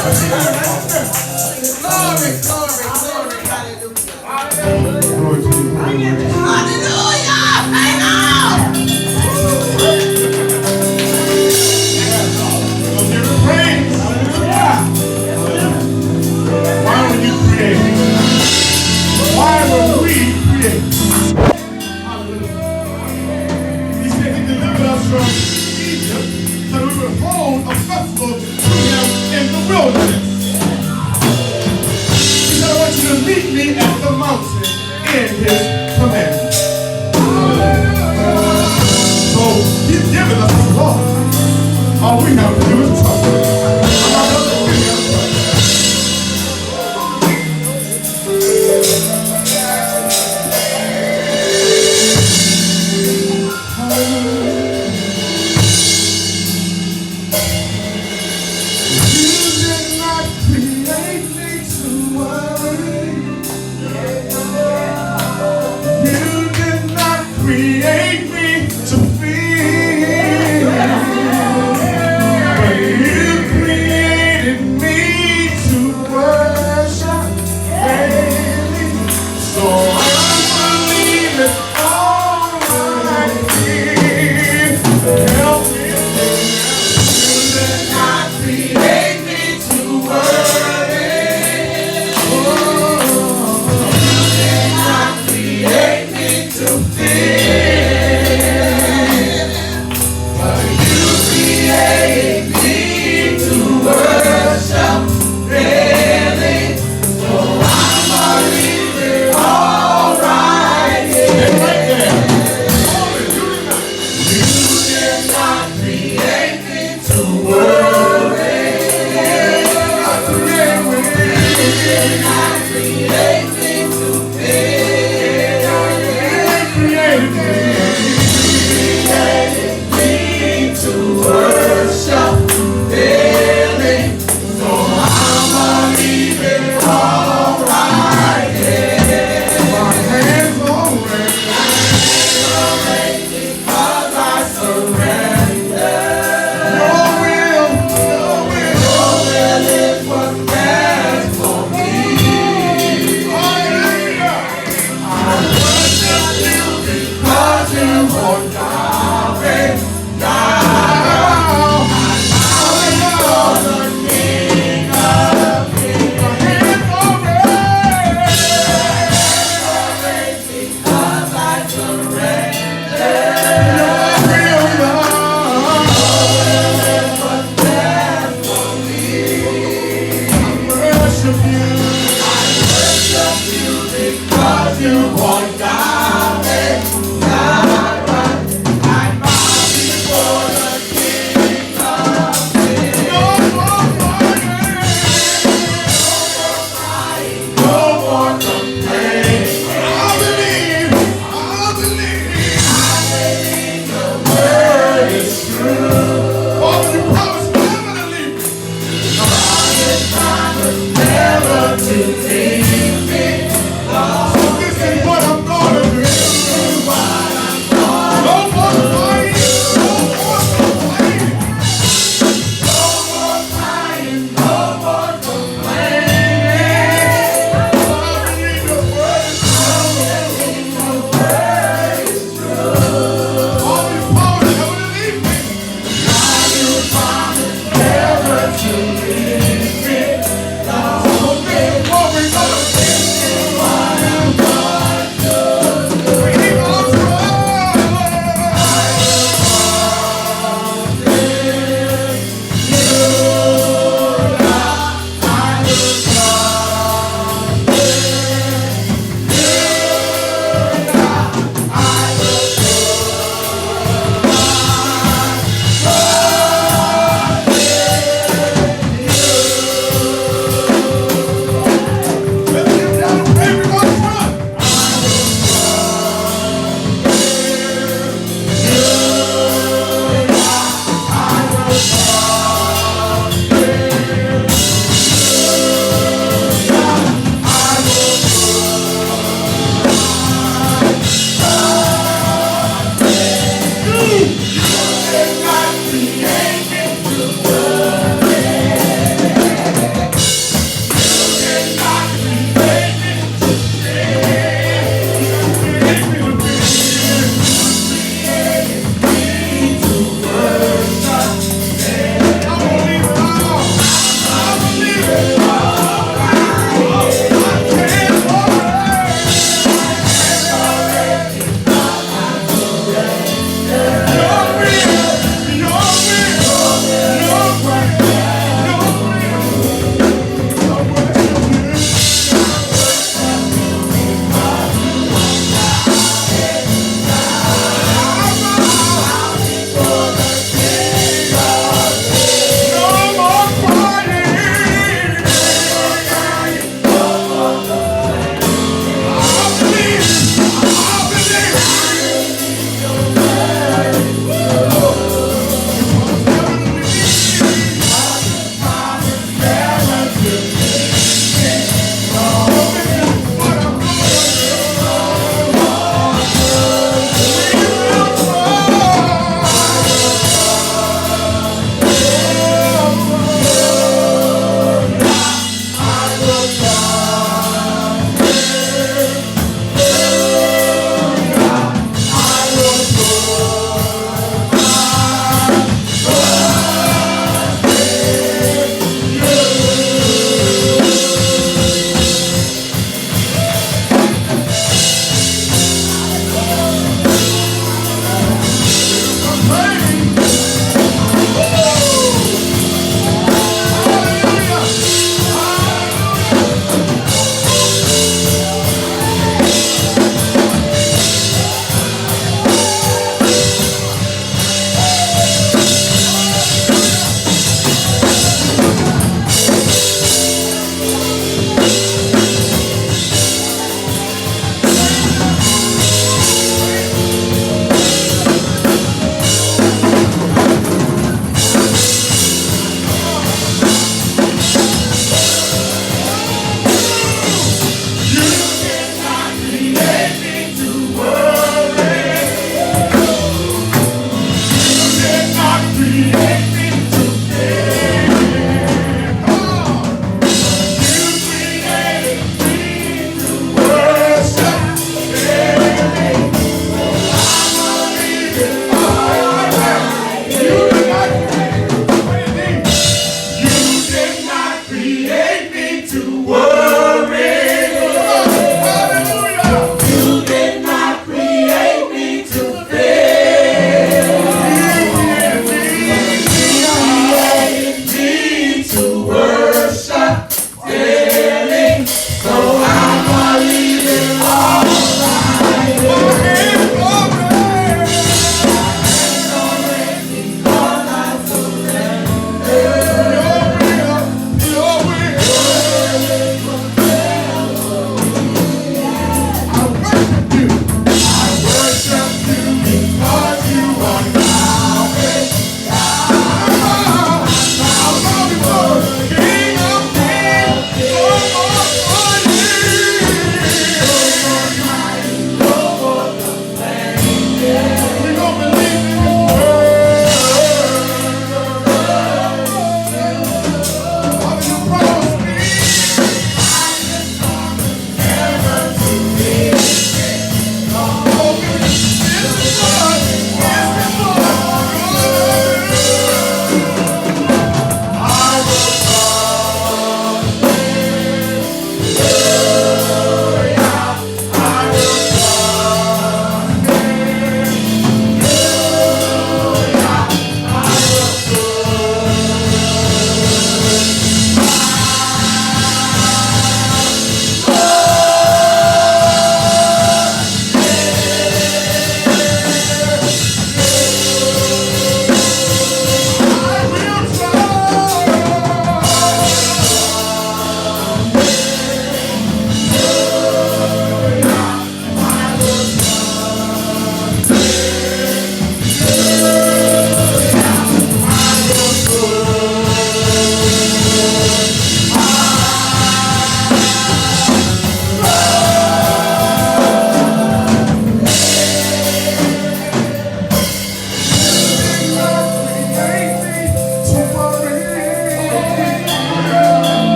Glory, glory, glory, hallelujah. Glory to you. Hallelujah! Hang on! We'll give him praise. Hallelujah. Why were you created? Why were we created? Hallelujah. He said he delivered us from Egypt so we would hold a festival to him in the wilderness. He said, I want you to meet me at the mountain in his commandments. So he's given us the law. All we have to do is trust him. Create me to feel, but you created me to worship daily. So I'm believing all I need. Help me. You did not create me to worry. Oh, you did not create me to fear. Your will is what's best for me.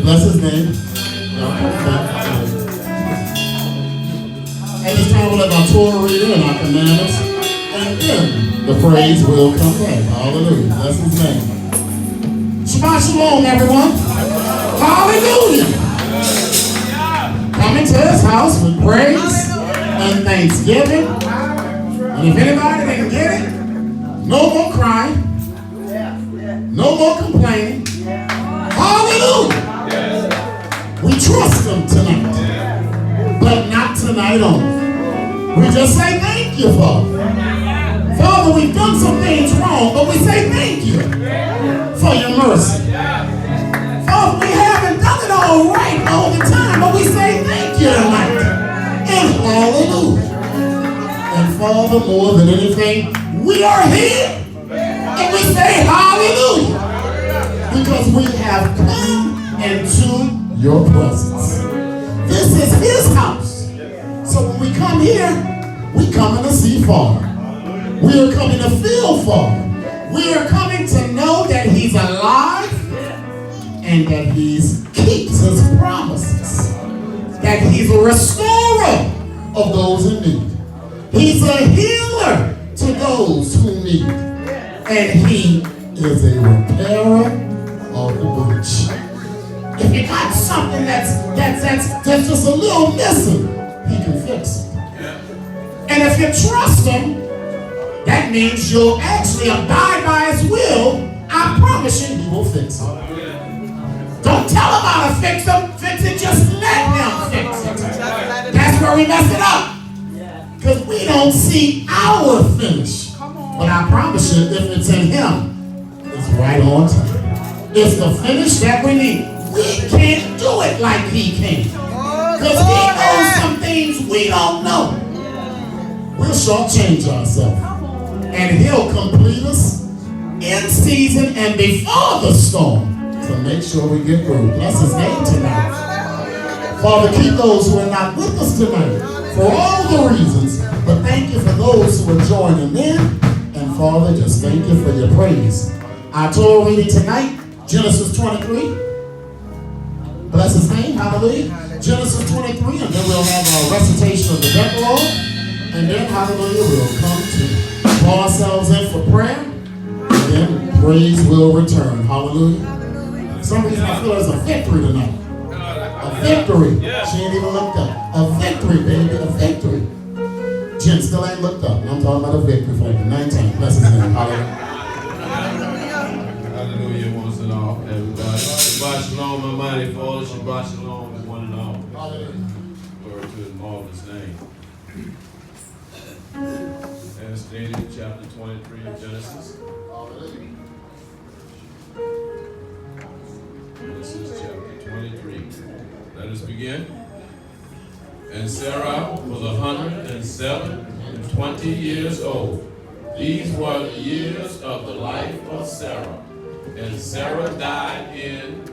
Hallelujah. Bless his name. At this time, we'll let our Torah reader and our commandments, and then the praise will come back. Hallelujah. Bless his name. Shabbat shalom, everyone. Hallelujah. Come into his house with praise and thanksgiving. And if anybody can get it, no more crying, no more complaining. Hallelujah. We trust him tonight, but not tonight only. We just say thank you, Father. Father, we've done some things wrong, but we say thank you for your mercy. Father, we haven't done it all right all the time, but we say thank you tonight. And hallelujah. And Father, more than anything, we are here. And we say hallelujah. Because we have come into your presence. This is his house. So when we come here, we coming to see Father. We are coming to feel Father. We are coming to know that he's alive and that he keeps his promises. That he's a restorer of those in need. He's a healer to those who need. And he is a repairer of the breach. If you got something that's just a little missing, he can fix it. And if you trust him, that means you'll actually abide by his will. I promise you, he will fix it. Don't tell him how to fix it, just let him fix it. That's where we mess it up. Because we don't see our finish. But I promise you, if it's in him, it's right on time. It's the finish that we need. We can't do it like he can. Because he knows some things we don't know. We'll shortchange ourselves. And he'll complete us in season and before the storm to make sure we get through. Bless his name tonight. Father, keep those who are not with us tonight for all the reasons. But thank you for those who are joining in. And Father, just thank you for your praise. Our Torah reading tonight, Genesis 23. Bless his name, hallelujah. Genesis 23, and then we'll have a recitation of the Decalogue. And then, hallelujah, we'll come to pour ourselves in for prayer. And then praise will return, hallelujah. For some reason I feel there's a victory tonight. A victory. She ain't even looked up. A victory, baby, a victory. Jen still ain't looked up. I'm talking about a victory for like 19. Bless his name. Hallelujah. Hallelujah once and all, everybody. Shabbat shalom, my mighty Father. Shabbat shalom to one and all. Hallelujah. Glory to his marvelous name. As stated in chapter 23 of Genesis. Hallelujah. Genesis chapter 23. Let us begin. And Sarah was 127 years old. These were the years of the life of Sarah. And Sarah died in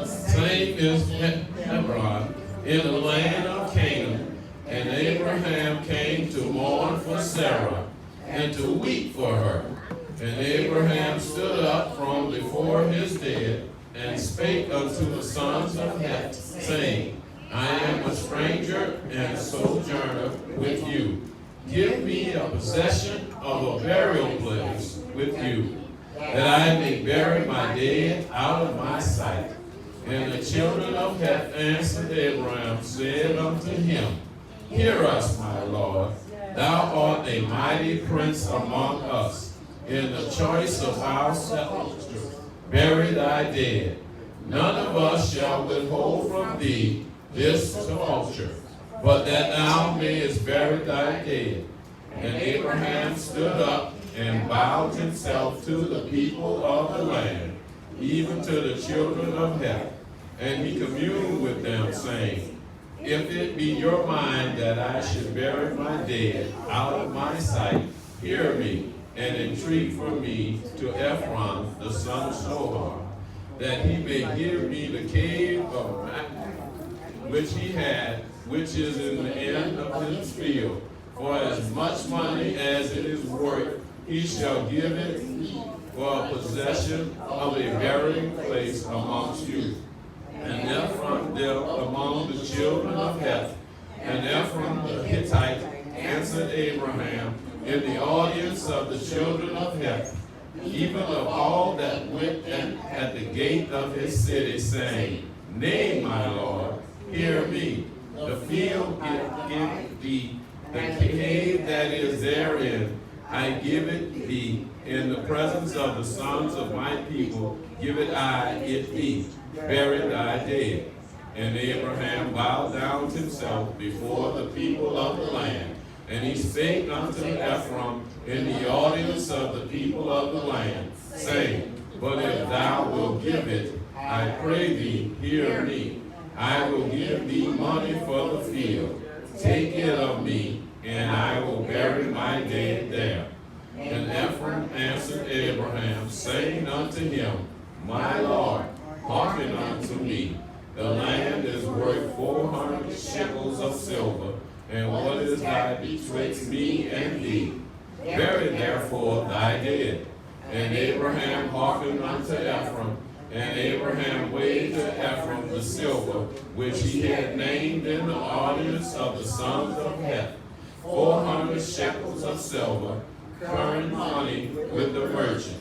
same as Hebron in the land of Canaan. And Abraham came to mourn for Sarah and to weep for her. And Abraham stood up from before his dead and spake unto the sons of Heth, saying, I am a stranger and a sojourner with you. Give me a possession of a burial place with you, that I may bury my dead out of my sight. And the children of Heth answered Abraham, said unto him, Hear us, my Lord. Thou art a mighty prince among us. In the choice of our sepulchre, bury thy dead. None of us shall withhold from thee this sepulchre, but that thou mayest bury thy dead. And Abraham stood up and bowed himself to the people of the land, even to the children of Heth. And he communed with them, saying, If it be your mind that I should bury my dead out of my sight, hear me, and entreat for me to Ephron the son of Zohar, that he may give me the cave of which he had, which is in the end of his field, for as much money as it is worth he shall give it for a possession of a burying place amongst you. And Ephraim dealt among the children of Heth, and Ephraim the Hittite answered Abraham in the audience of the children of Heth, even of all that went in at the gate of his city, saying, Nay, my Lord, hear me. The field give thee, the cave that is therein, I give it thee. In the presence of the sons of my people, give it thee. Bury thy dead. And Abraham bowed down himself before the people of the land. And he spake unto Ephraim in the audience of the people of the land, saying, But if thou wilt give it, I pray thee, hear me. I will give thee money for the field. Take it of me, and I will bury my dead there. And Ephraim answered Abraham, saying unto him, My Lord, hearken unto me. The land is worth 400 shekels of silver, and what is thy betwixt me and thee? Bury therefore thy dead. And Abraham hearkened unto Ephraim, and Abraham weighed to Ephraim the silver, which he had named in the audience of the sons of Heth, 400 shekels of silver, current money with the merchant.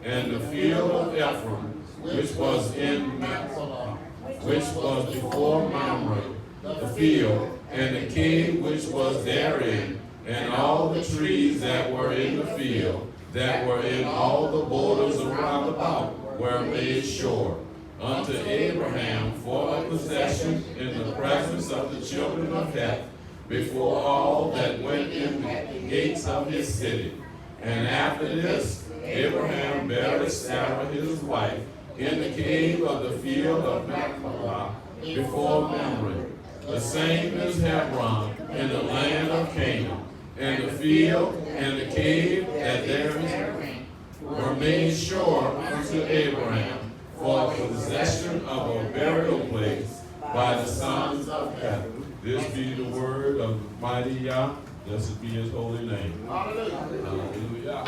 And the field of Ephraim, which was in Machpelah, which was before Mamre, the field, and the cave which was therein, and all the trees that were in the field, that were in all the borders around about, were made sure unto Abraham for a possession in the presence of the children of Heth, before all that went in the gates of his city. And after this, Abraham buried Sarah his wife in the cave of the field of Machpelah before Mamre. The same is Hebron in the land of Canaan. And the field and the cave that there is were made sure unto Abraham for the possession of a burial place by the sons of Heth. This be the word of mighty Yah. Blessed be his holy name. Hallelujah. Hallelujah.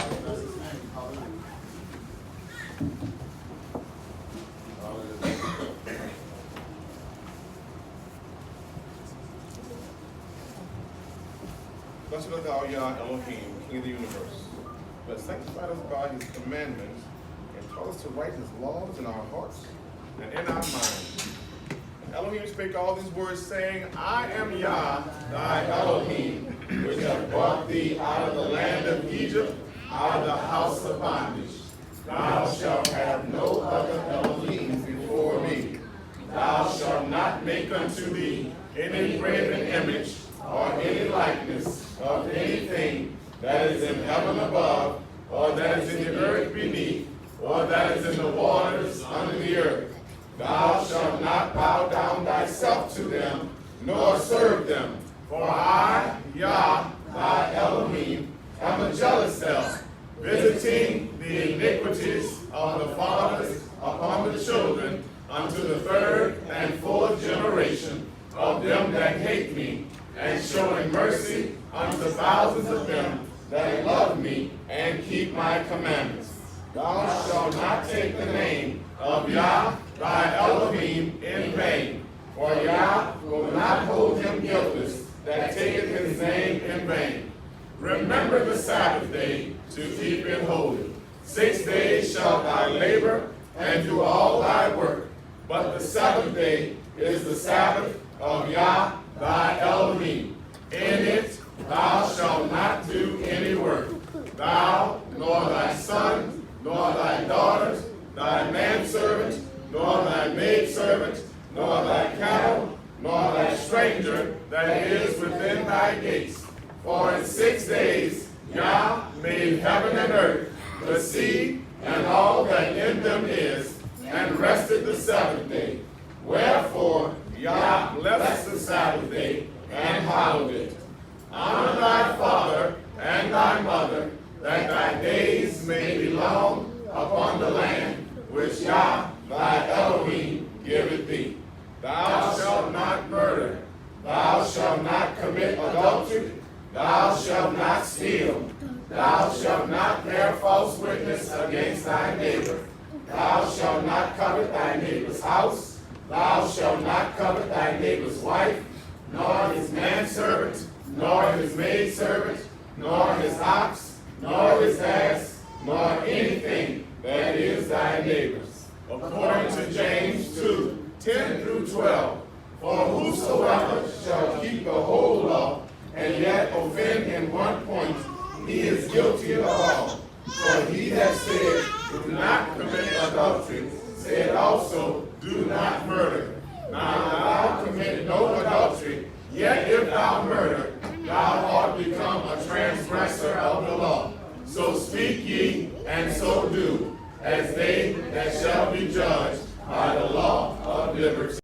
Blessed art thou, Yah Elohim, King of the universe, who has sanctified us by his commandments and taught us to write his laws in our hearts and in our minds. And Elohim spake all these words, saying, I am Yah, thy Elohim, which have brought thee out of the land of Egypt, out of the house of bondage. Thou shalt have no other Elohim before me. Thou shalt not make unto thee any graven image or any likeness of anything that is in heaven above, or that is in the earth beneath, or that is in the waters under the earth. Thou shalt not bow down thyself to them, nor serve them. For I, Yah, thy Elohim, am a jealous self, visiting the iniquities of the fathers upon the children unto the third and fourth generation of them that hate me, and showing mercy unto thousands of them that love me and keep my commandments. Thou shalt not take the name of Yah, thy Elohim, in vain, for Yah will not hold him guiltless that taketh his name in vain. Remember the Sabbath day to keep it holy. 6 days shalt thou labor and do all thy work, but the seventh day is the Sabbath of Yah, thy Elohim. In it thou shalt not do any work, thou, nor thy son, nor thy daughters, thy manservant, nor thy maidservant, nor thy cattle, nor thy stranger that is within thy gates. For in 6 days Yah made heaven and earth, the sea, and all that in them is, and rested the seventh day. Wherefore Yah blessed the Sabbath day and hallowed it. Honor thy father and thy mother, that thy days may be long upon the land which Yah thy Elohim giveth thee. Thou shalt not murder. Thou shalt not commit adultery. Thou shalt not steal. Thou shalt not witness against thy neighbor. Thou shalt not covet thy neighbor's house. Thou shalt not covet thy neighbor's wife, nor his manservant, nor his maidservant, nor his ox, nor his ass, nor anything that is thy neighbor's. According to James 2:10-12. For whosoever shall keep the whole law, and yet offend in one point, he is guilty of all. For he that said, do not commit adultery, said also, do not murder. Now thou commit no adultery, yet if thou murder, thou art become a transgressor of the law. So speak ye, and so do, as they that shall be judged by the law of liberty.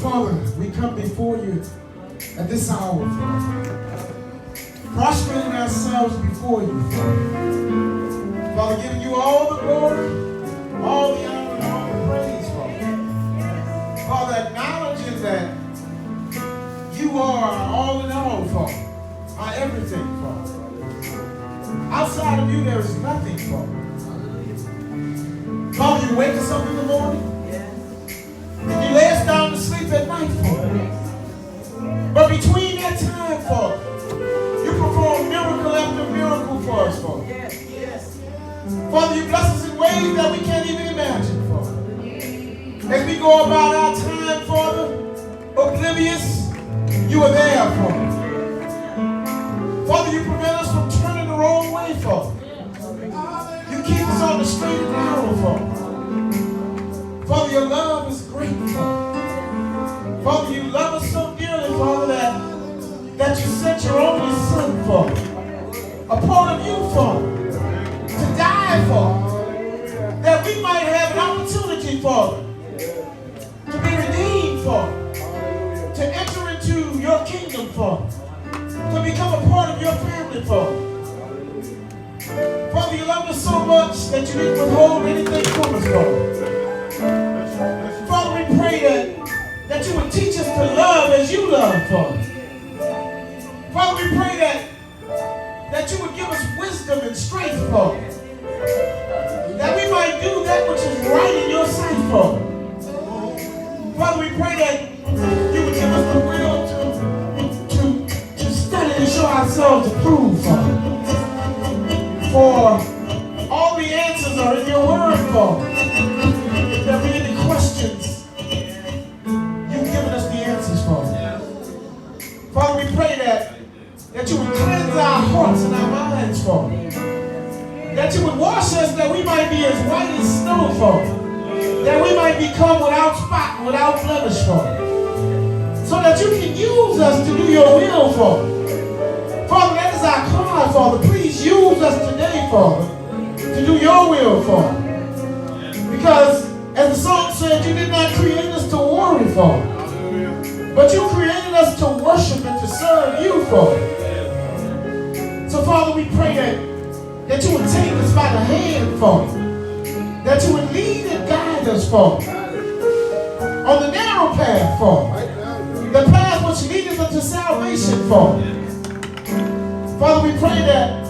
Father, we come before you at this hour, Father, prostrating ourselves before you, Father. Father, giving you all the glory, all the honor, and all the praise, Father. Father, acknowledging that you are our all in all, Father, our everything, Father. Outside of you, there is nothing, Father. Father, you wake us up in the morning, and you lay us down to sleep at night, Father. But between that time, Father, you perform miracle after miracle for us, Father. Father, you bless us in ways that we can't even imagine, Father. As we go about our time, Father, oblivious, you are there, Father. Father, you prevent us from turning the wrong way, Father. You keep us on the straight and narrow, Father. Father, your love is great, Father. Father, you love us so dearly, Father, that you sent your only Son, Father, upon of you, Father, to die, Father, that we might have an opportunity, Father, to be redeemed, Father. stand for. Father, you love us so much that you didn't withhold anything from us, Father. Father, we pray that you would teach us to love as you love, Father. Father, we pray that you would give us wisdom and strength, Father. That we might do that which is right in your sight, Father. Father, we pray that you would give us the will to study and show ourselves approved, Father. For all the answers are in your word, Father. If there be any questions, you've given us the answers, Father. Father, we pray that you would cleanse our hearts and our minds, Father. That you would wash us that we might be as white as snow, Father. That we might become without spot, without blemish, Father. So that you can use us to do your will, Father. Father, that is our cry, Father. Please use us today, Father, to do your will, Father. Because, as the song said, you did not create us to worry, Father. But you created us to worship and to serve you, Father. So, Father, we pray that you would take us by the hand, Father. That you would lead and guide us, Father. On the narrow path, Father. The path which leadeth unto salvation, Father. Father, we pray that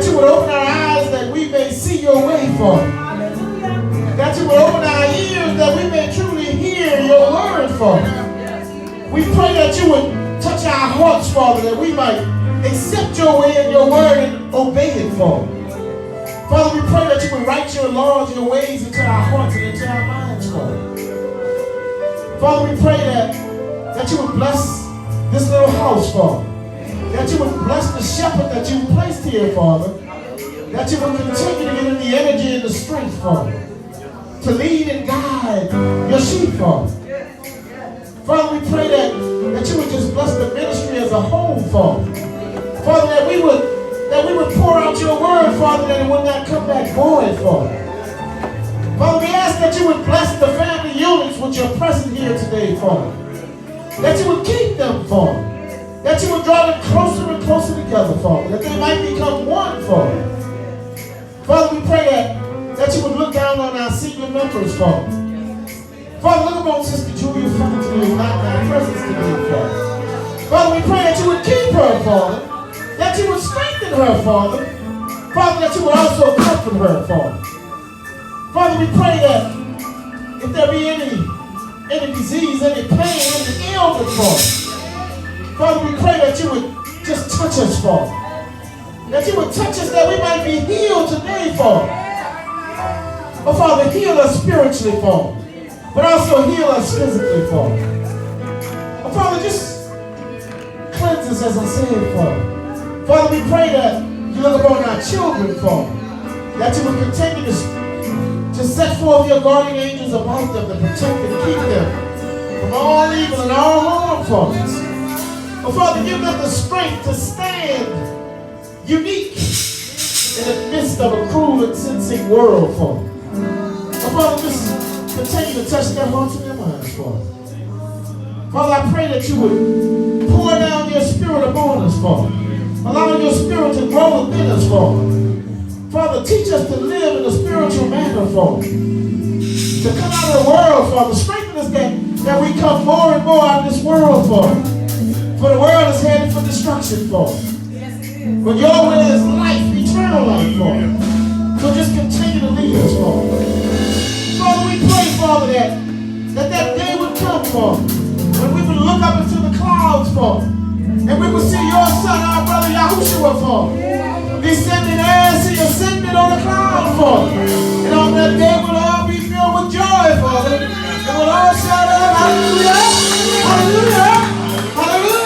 you would open our eyes that we may see your way, Father. That you would open our ears that we may truly hear your word, Father. We pray that you would touch our hearts, Father, that we might accept your way and your word and obey it, Father. Father, we pray that you would write your laws, your ways into our hearts and into our minds, Father. Father, we pray that you would bless this little house, Father. That you would bless the shepherd that you placed here, Father. That you would continue to give him the energy and the strength, Father, to lead and guide your sheep, Father. Father, we pray that you would just bless the ministry as a whole, Father. Father, that we would pour out your word, Father, that it would not come back void, Father. Father, we ask that you would bless the family units with your presence here today, Father. That you would keep them, Father. That you would draw them closer and closer together, Father. That they might become one, Father. Father, we pray that you would look down on our senior members, Father. Father, look upon Sister Julia Fountain who is not in our presence today, Father. Father, we pray that you would keep her, Father. That you would strengthen her, Father. Father, that you would also comfort her, Father. Father, we pray that if there be any disease, any pain, any ailment, Father. Father, we pray that you would just touch us, Father. That you would touch us that we might be healed today, Father. Oh, Father, heal us spiritually, Father. But also heal us physically, Father. Oh, Father, just cleanse us as I said, Father. Father, we pray that you look upon our children, Father. That you will continue to set forth your guardian angels about them to protect and keep them from all evil and all harm, Father. Oh, Father, give them the strength to stand unique in the midst of a cruel and sin-sick world, Father. Oh, Father, just continue to touch their hearts and their minds, Father. Father, I pray that you would pour down your spirit upon us, Father. Allow your spirit to grow within us, Father. Father, teach us to live in a spiritual manner, Father. To come out of the world, Father. Strengthen us that we come more and more out of this world, Father. For the world is headed for destruction, Father. But your way is life, eternal life, Father. So just continue to lead us, Father. Father, we pray, Father, that day would come, Father, when we would look up into the clouds, Father, and we would see your Son, our brother Yahushua, Father, descending as he ascended on the cloud, Father. And on that day we'll all be filled with joy, Father. And we'll all shout out, hallelujah, hallelujah, hallelujah.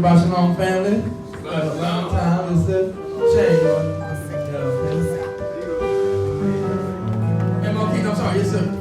Shabbat Shalom, family. A long time is the change. I'm sorry, yes, sir.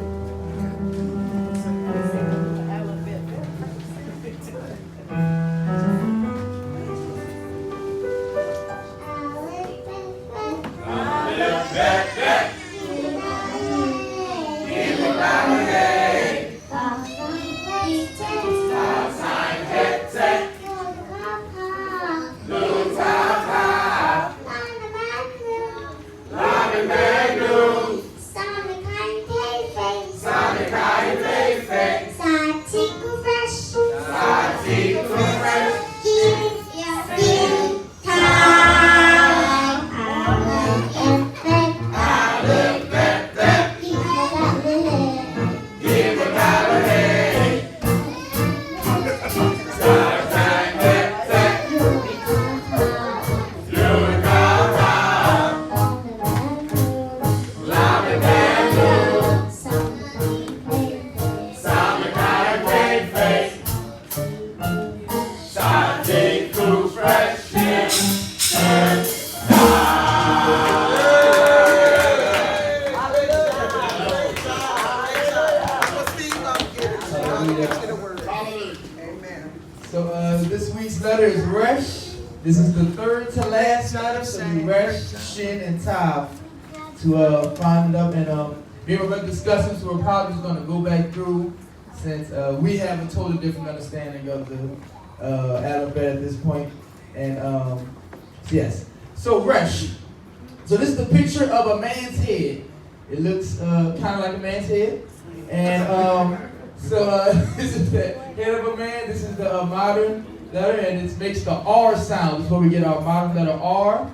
This week's letter is Resh. This is the third to last letter, so we Resh, Shin, and Tav to find it up and we were going to discuss them, so we're probably just going to go back through since we have a totally different understanding of the alphabet at this point. And yes, so Resh. So this is the picture of a man's head. It looks kind of like a man's head, and this is the head of a man. This is the modern letter, and it makes the R sound. This is where we get our modern letter R.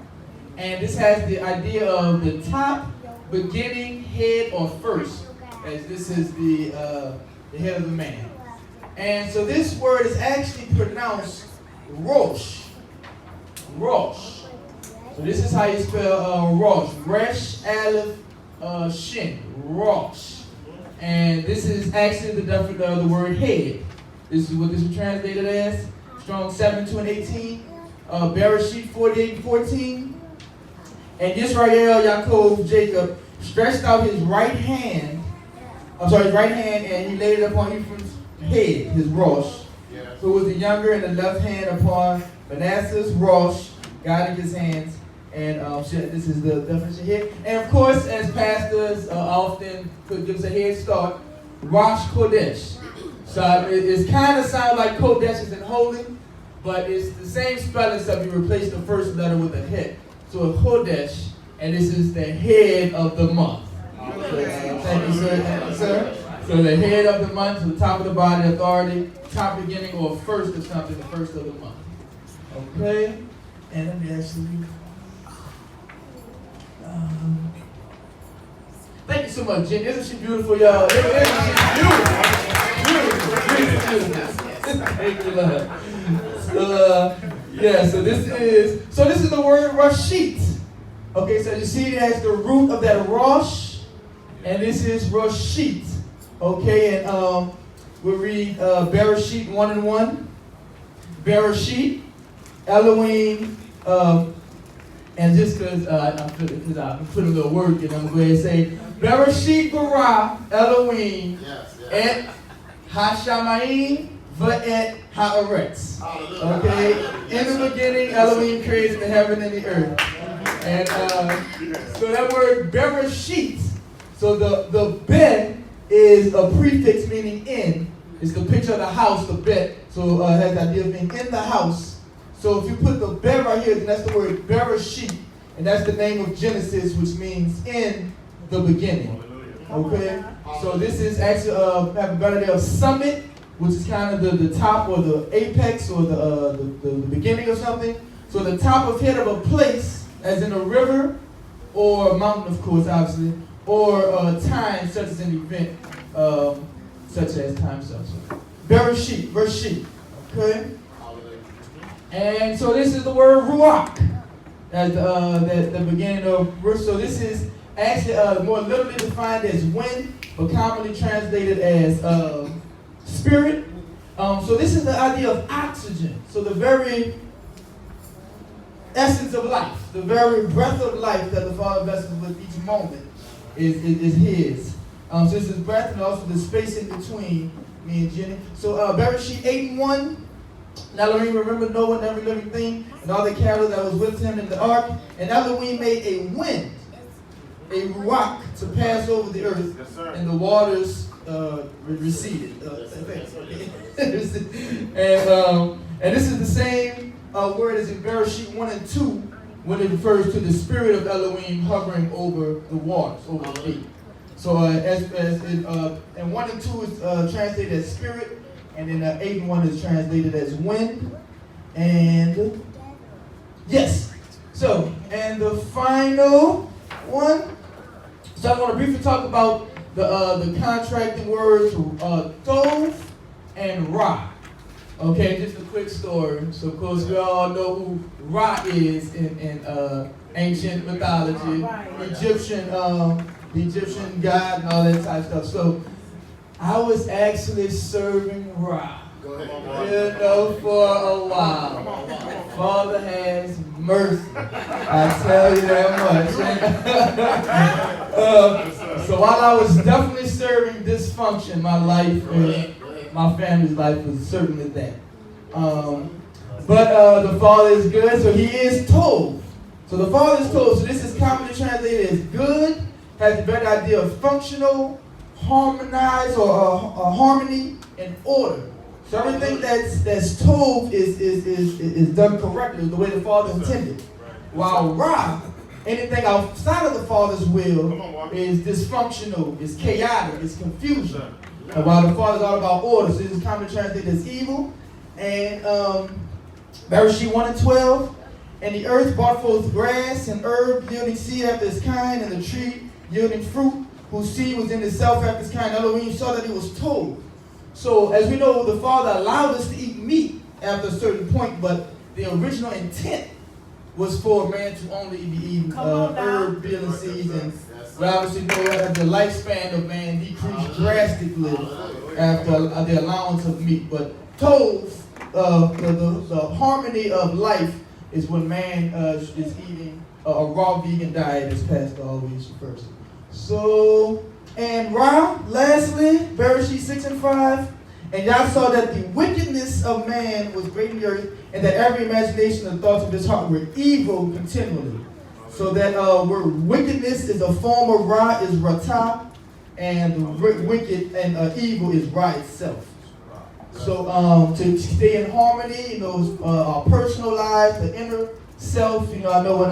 And this has the idea of the top, beginning, head, or first, as this is the head of the man. And so this word is actually pronounced Rosh. Rosh. So this is how you spell Rosh. Resh, Aleph, Shin. Rosh. And this is actually the word head. This is what this is translated as. Strong 7, 2, and 18. Bereshit 48 and 14. And Yisrael, Yaakov, Jacob stretched out his right hand, and he laid it upon Ephraim's head, his Rosh, who was the younger, and the left hand upon Manasseh's Rosh, guiding his hands. And this is the definition here. And of course, as pastors often could give us a head start, Rosh Kodesh. So it kind of sounds like Kodesh is in holy, but it's the same spelling, so you replace the first letter with a hit. So Chodesh, and this is the head of the month. So, thank you, sir. Thank you, sir. So the head of the month, so the top of the body, authority, top beginning, or first of something, the first of the month. Okay? And let me actually... thank you so much, Jen. Isn't she beautiful, y'all? Isn't she beautiful? Thank you, Lord. So this is the word Rashit. Okay, so you see it as the root of that Rosh, and this is Rashit. Okay, and we'll read Bereshit 1 and 1. Bereshit, Elohim, and just because I put a little work in, I'm going to say Bereshit bara Elohim et Hashamayim va'et haaretz. Okay, in the beginning Elohim created the heaven and the earth. And so that word Bereshit, so the bet is a prefix meaning in. It's the picture of the house, the bet. So it has the idea of being in the house. So if you put the bet right here, then that's the word Bereshit, and that's the name of Genesis, which means in the beginning. Okay? So this is actually have a better idea of summit, which is kind of the top or the apex or the beginning of something. So the top of head of a place, as in a river or a mountain, of course, obviously, or time, such as an event, such as time, such. Bereshit, Bereshit. Okay? And so this is the word Ruach, at the beginning of verse. So this is actually more literally defined as wind, but commonly translated as spirit. So this is the idea of oxygen. So the very essence of life, the very breath of life that the Father blesses with each moment is His. So this is breath and also the space in between me and Jenny. So Bereshit 8:1. Now Elohim remembered Noah and every living thing and all the cattle that was with him in the ark. And Elohim made a wind, a ruach, to pass over the earth, and the waters receded. And this is the same word as in Bereshit 1 and 2 when it refers to the spirit of Elohim hovering over the waters, over the deep. So and 1 and 2 is translated as spirit, and then 8 and 1 is translated as wind. And yes, so and the final one. So I want to briefly talk about the contracting words tov and ra. Okay, just a quick story. So of course we all know who Ra is in ancient mythology, the Egyptian god and all that type of stuff. So I was actually serving Ra, for a while. Father has mercy. I tell you that much. So while I was definitely serving this function, my life, my family's life was certainly that. But the Father is good, so He is Tov. So the Father is Tov. So this is commonly translated as good, has the better idea of functional, harmonized, or harmony and order. So everything that's Tov is done correctly, the way the Father intended. While Ra, anything outside of the Father's will is dysfunctional, is chaotic, is confusion. While the Father is all about order, so this is commonly translated as evil. And Bereshit 1 and 12, and the earth brought forth grass and herb yielding seed after its kind, and the tree yielding fruit, whose seed was in itself after its kind. Elohim saw that it was Tov. So as we know, the Father allowed us to eat meat after a certain point, but the original intent was for man to only be eating herb yielding seeds, and we obviously know that the lifespan of man decreased drastically after the allowance of meat. But Tov, the harmony of life, is when man is eating a raw vegan diet, as Pastor always refers to. So, and Ra, lastly, Bereshit 6 and 5, and Yah saw that the wickedness of man was great in the earth, and that every imagination and thoughts of his heart were evil continually. So that word wickedness is a form of Ra, is Ratah, and wicked and evil is Ra itself. So to stay in harmony, our personal life, the inner self, I know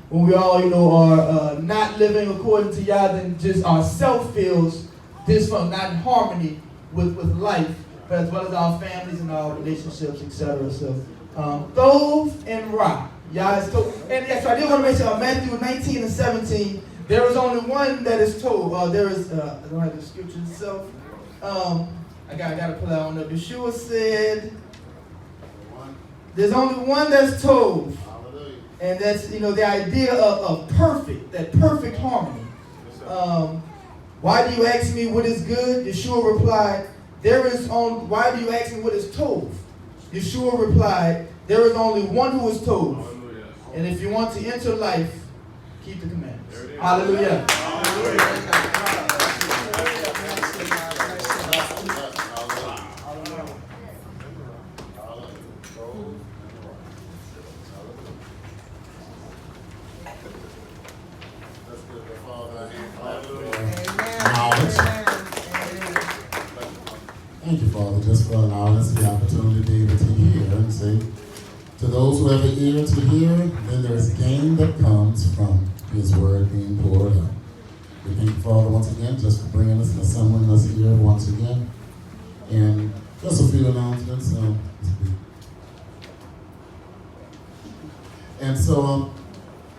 when we all, are not living according to Yah, then just our self feels dysfunctional, not in harmony with life, but as well as our families and our relationships, etc. So Tov and Ra. Yah is Tov. And yes, so I did want to mention Matthew 19 and 17. There is only one that is Tov. I don't have the scripture itself. I gotta pull that one up. Yeshua said, there's only one that's Tov. And that's, the idea of perfect, that perfect harmony. Why do you ask me what is good? Yeshua replied, why do you ask me what is Tov? Yeshua replied, there is only one who is Tov. And if you want to enter life, keep the commandments. Hallelujah. Thank you, Father, just for allowing us the opportunity to be able to hear and say, to those who have an ear to hear, then there is gain that comes from His word being poured out. We thank you, Father, once again, just for bringing us and assembling us here once again. And just a few announcements. And so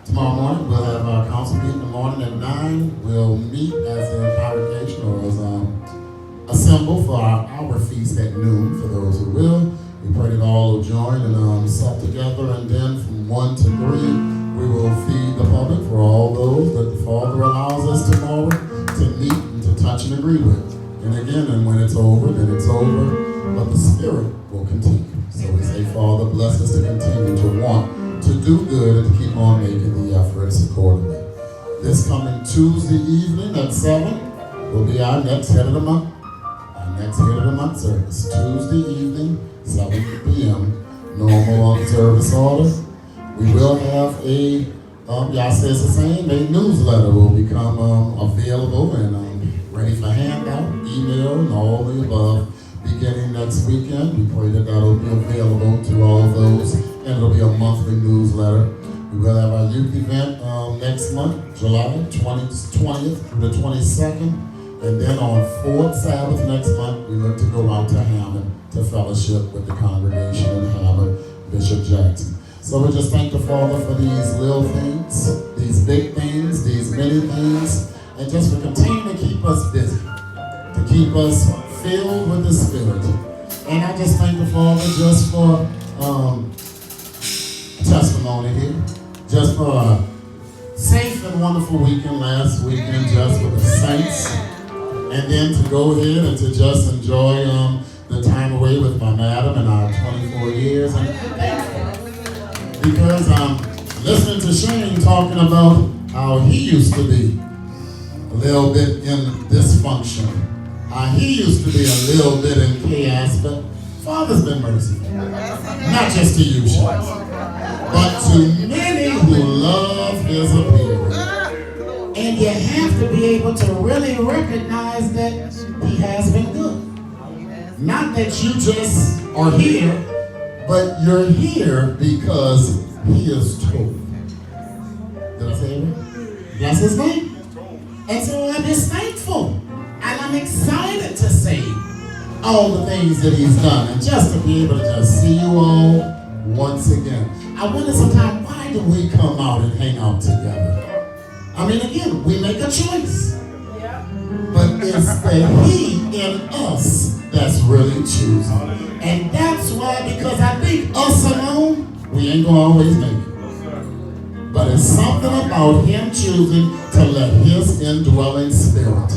tomorrow morning we'll have our council meeting in the morning at 9. We'll meet as a congregation or as assemble for our feast at noon for those who will. We pray that all will join and sup together, and then from 1 to 3 we will feed the public for all those that the Father allows us tomorrow to meet and to touch and agree with. And again, and when it's over, then it's over. but the Spirit will continue. So we say, Father, bless us to continue to want to do good and to keep on making the efforts accordingly. This coming Tuesday evening at 7 will be our next Head of the Month. Our next Head of the Month service. Tuesday evening, 7 p.m. Normal service order. We will have a, y'all says the same, a newsletter will become available and ready for handout, email, and all the above beginning next weekend. We pray that that'll be available to all those, and it'll be a monthly newsletter. We will have our youth event next month, July 20th through the 22nd. And then on 4th Sabbath next month, we look to go out to Hammond to fellowship with the congregation in Hammond, Bishop Jackson. So we just thank the Father for these little things, these big things, these many things, and just for continuing to keep us busy, to keep us filled with the Spirit. And I just thank the Father just for testimony here, just for a safe and wonderful weekend last weekend just with the saints, and then to go ahead and to just enjoy the time away with my madam and our 24 years. And because I'm listening to Shane talking about how he used to be a little bit in dysfunction, how he used to be a little bit in chaos, but Father's been merciful. Not just to you, Shane, but to many who love his appeal. And you have to be able to really recognize that he has been good. Not that you just are here, but you're here because he is told. Did I say it right? That's his name. And so I'm just thankful. And I'm excited to say all the things that he's done. And just to be able to just see you all once again. I wonder sometimes, why do we come out and hang out together? I mean, again, we make a choice. But it's the he in us that's really choosing. And that's why, because I think us alone, we ain't gonna always make it. But it's something about him choosing to let his indwelling spirit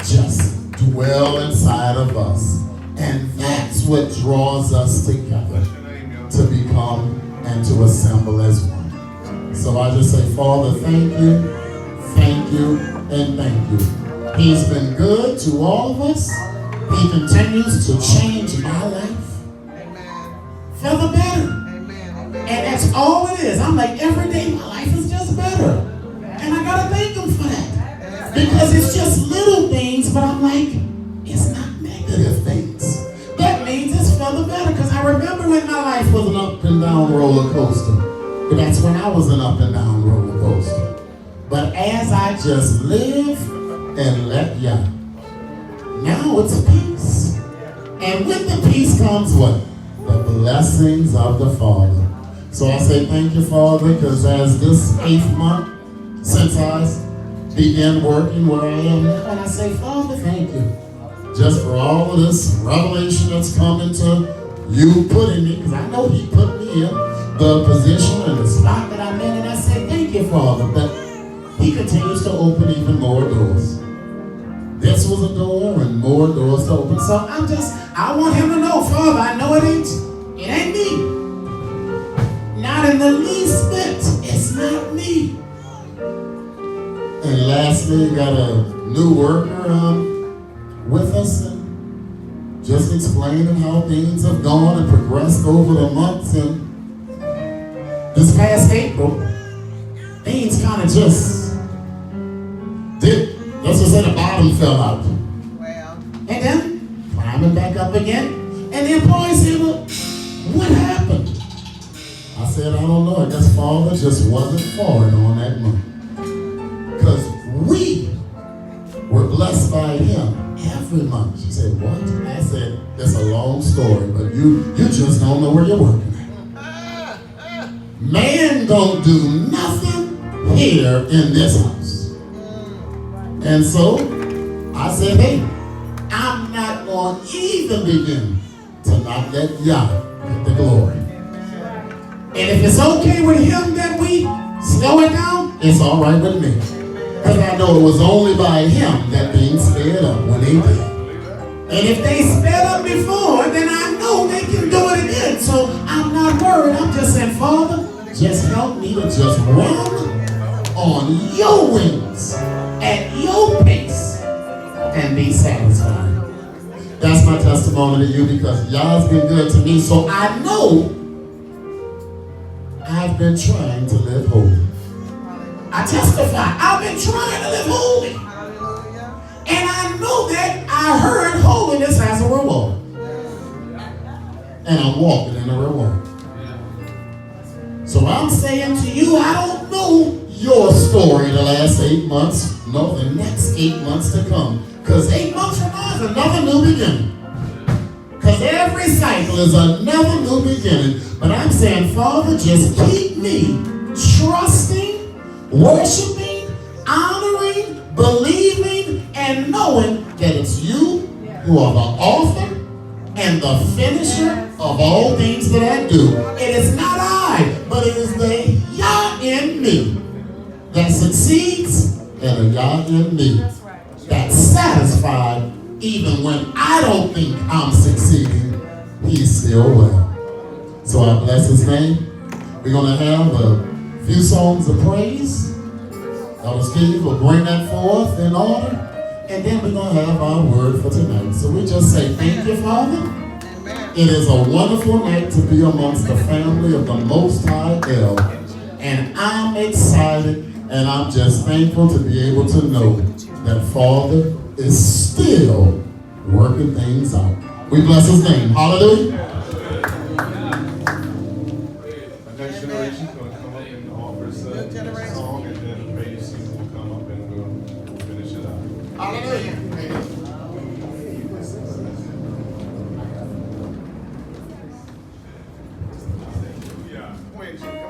just dwell inside of us. And that's what draws us together to become and to assemble as one. So I just say, Father, thank you, and thank you. He's been good to all of us. He continues to change my life for the better. And that's all it is. I'm like, every day my life is just better. And I gotta thank him for that. Because it's just little things, but I'm like, it's not negative things. That means it's for the better. Because I remember when my life was an up and down roller coaster. But that's when I was an up and down roller coaster. But as I just live and let Yah, now it's peace. And with the peace comes what? The blessings of the Father. So I say thank you, Father, because as this 8th month since I began working where I am now, and I say, Father, thank you. Just for all of this revelation that's coming to you putting me, because I know he put me in the position and the spot that I'm in, and I say thank you, Father, but he continues to open even more doors. This was a door and more doors to open. So I want him to know, Father, I know it ain't me. Not in the least bit. It's not me. And lastly, got a new worker with us and just explaining how things have gone and progressed over the months. And this past April, things kind of just let's just say the bottom fell out. Well. And then climbing back up again. And the employees said, well, what happened? I said, I don't know. I guess Father just wasn't for it on that month. Because we were blessed by him every month. She said, what? I said, it's a long story, but you just don't know where you're working at. Man don't do nothing here in this house. And so I said, hey, I'm not going to even begin to not let Yah get the glory. And if it's okay with him that we slow it down, it's all right with me. Because I know it was only by him that things sped up when they did. And if they sped up before, then I know they can do it again. So I'm not worried. I'm just saying, Father, just help me to just run on your wings at your pace and be satisfied. That's my testimony to you because y'all's been good to me. So I know I've been trying to live holy. I testify, I've been trying to live holy. And I know that I heard holiness has a reward. And I'm walking in the reward. So I'm saying to you, I don't know your story the last 8 months, nor the next 8 months to come. Because 8 months from now is another new beginning. Because every cycle is another new beginning. But I'm saying, Father, just keep me trusting, worshiping, honoring, believing, and knowing that it's you who are the author and the finisher of all things that I do. It is not I, but it is the Yah in me that succeeds and a Yah in me that's satisfied even when I don't think I'm succeeding. He's still well. So I bless his name. We're going to have a few songs of praise. Elder Steve will bring that forth in order. And then we're going to have our word for tonight. So we just say thank you, Father. It is a wonderful night to be amongst the family of the Most High El. And I'm excited and I'm just thankful to be able to know that Father is still working things out. We bless his name. Hallelujah. The next generation is going to come up and offer us a song, and then the praise team will come up and we'll finish it up. Hallelujah. Yeah. Wait, come on.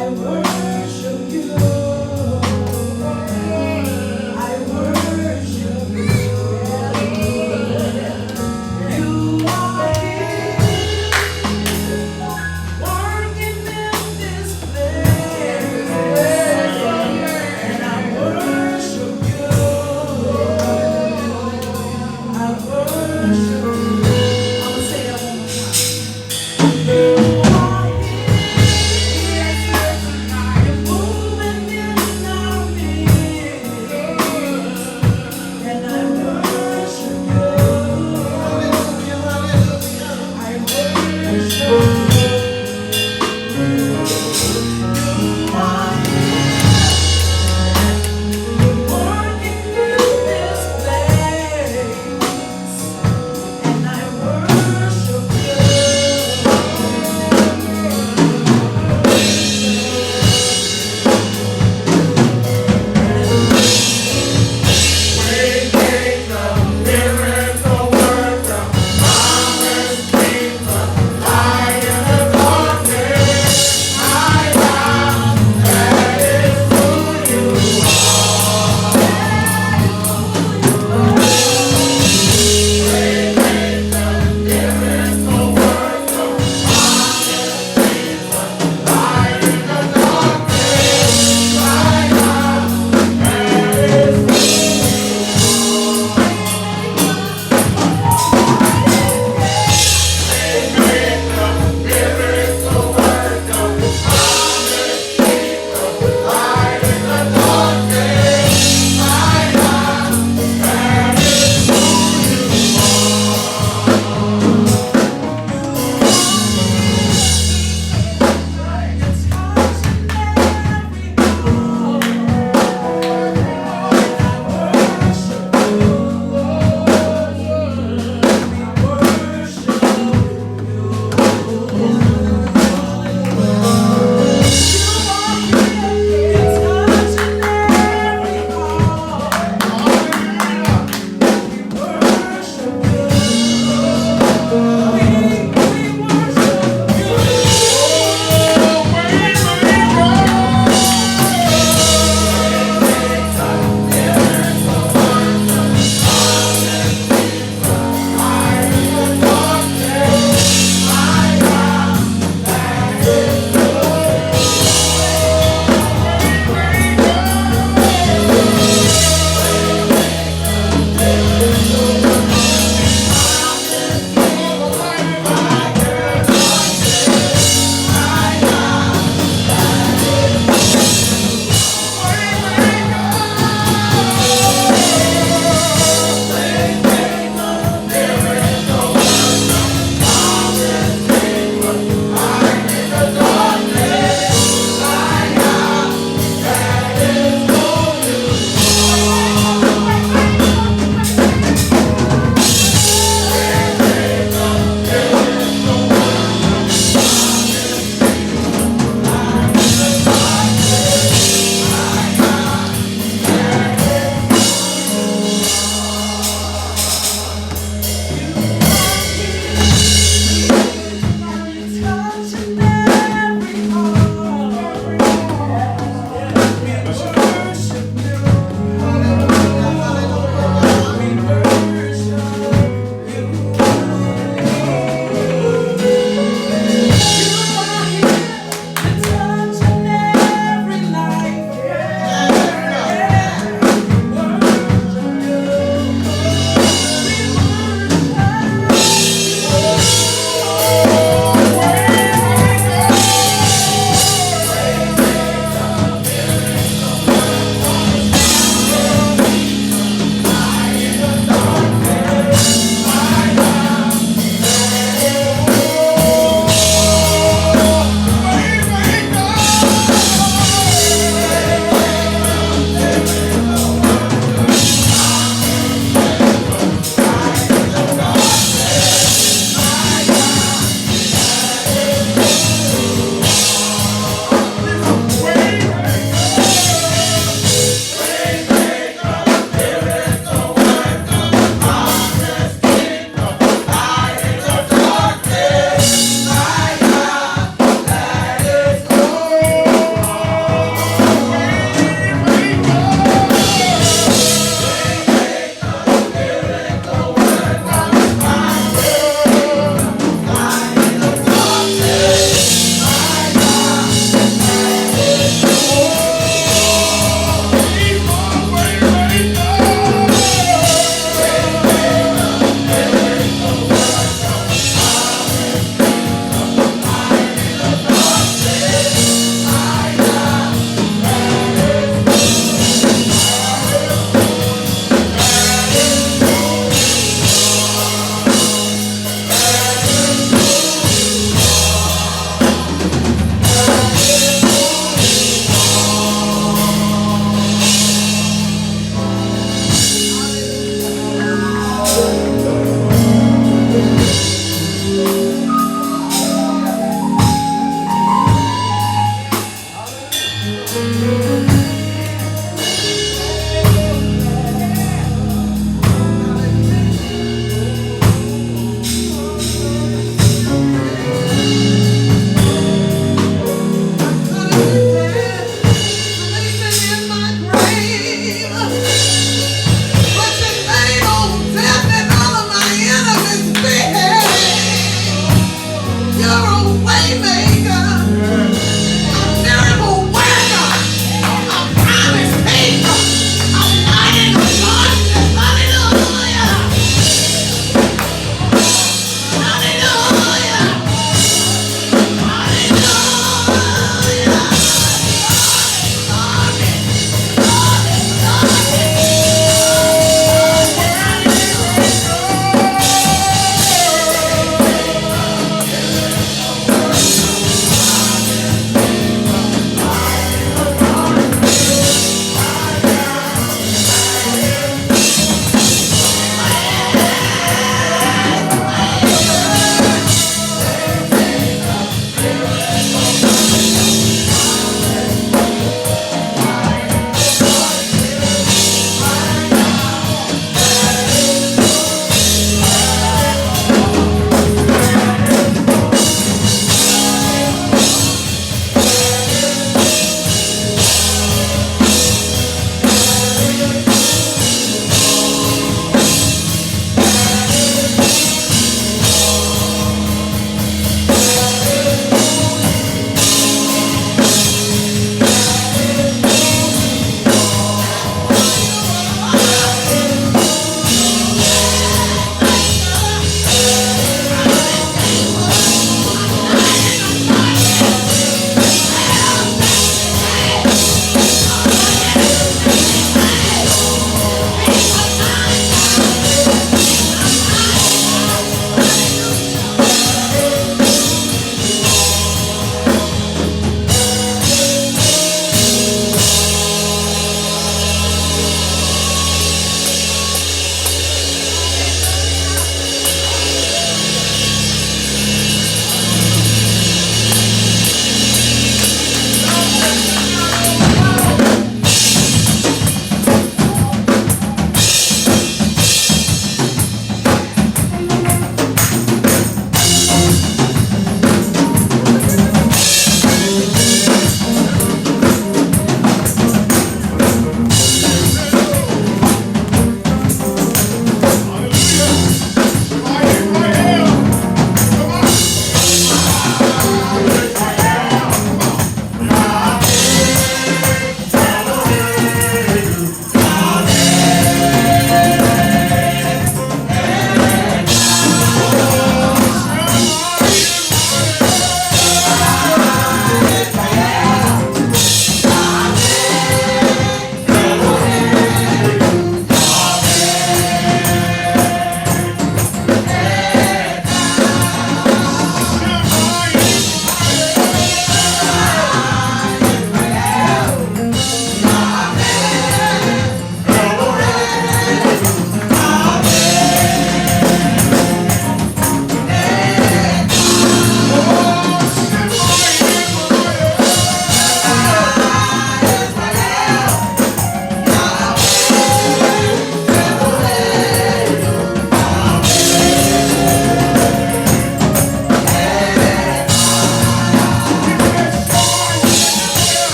You are here, yes, tonight.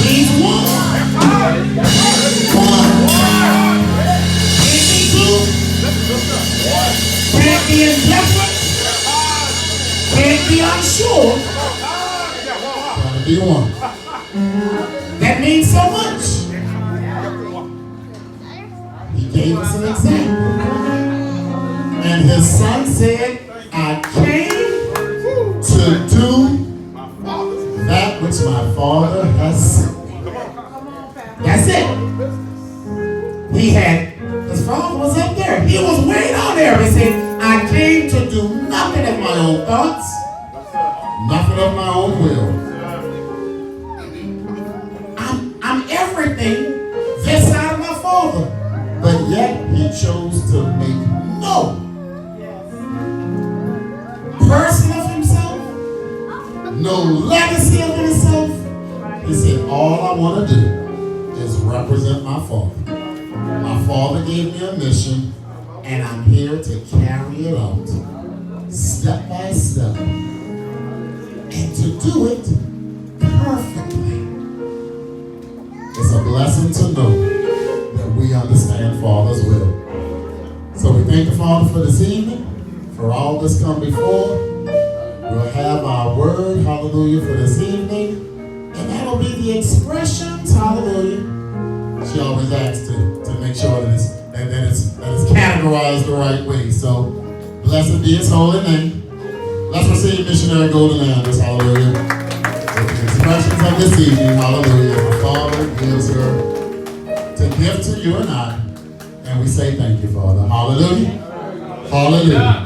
He's one. Can't be indifferent. Can't be unsure. Gotta be one. That means so much. He gave us an example. And his son said, I came to do that which my Father has sent. That's it. His Father was up there. He was way down there. He said, I came to do nothing of my own thoughts, nothing of my own will. I'm everything this side of my Father. But yet he chose to make no person of himself, no legacy of himself. He said, all I want to do is represent my Father. My Father gave me a mission, and I'm here to carry it out step by step and to do it perfectly. It's a blessing to know that we understand Father's will. So we thank the Father for this evening, for all that's come before. We'll have our word, hallelujah, for this evening. And that'll be the expressions, hallelujah. She always asks to make sure that it's categorized the right way. So, blessed be his holy name. Let's receive Missionary Golden Anders, hallelujah. So the expressions of this evening, hallelujah. The Father gives her to give to you and I. And we say thank you, Father. Hallelujah. Hallelujah.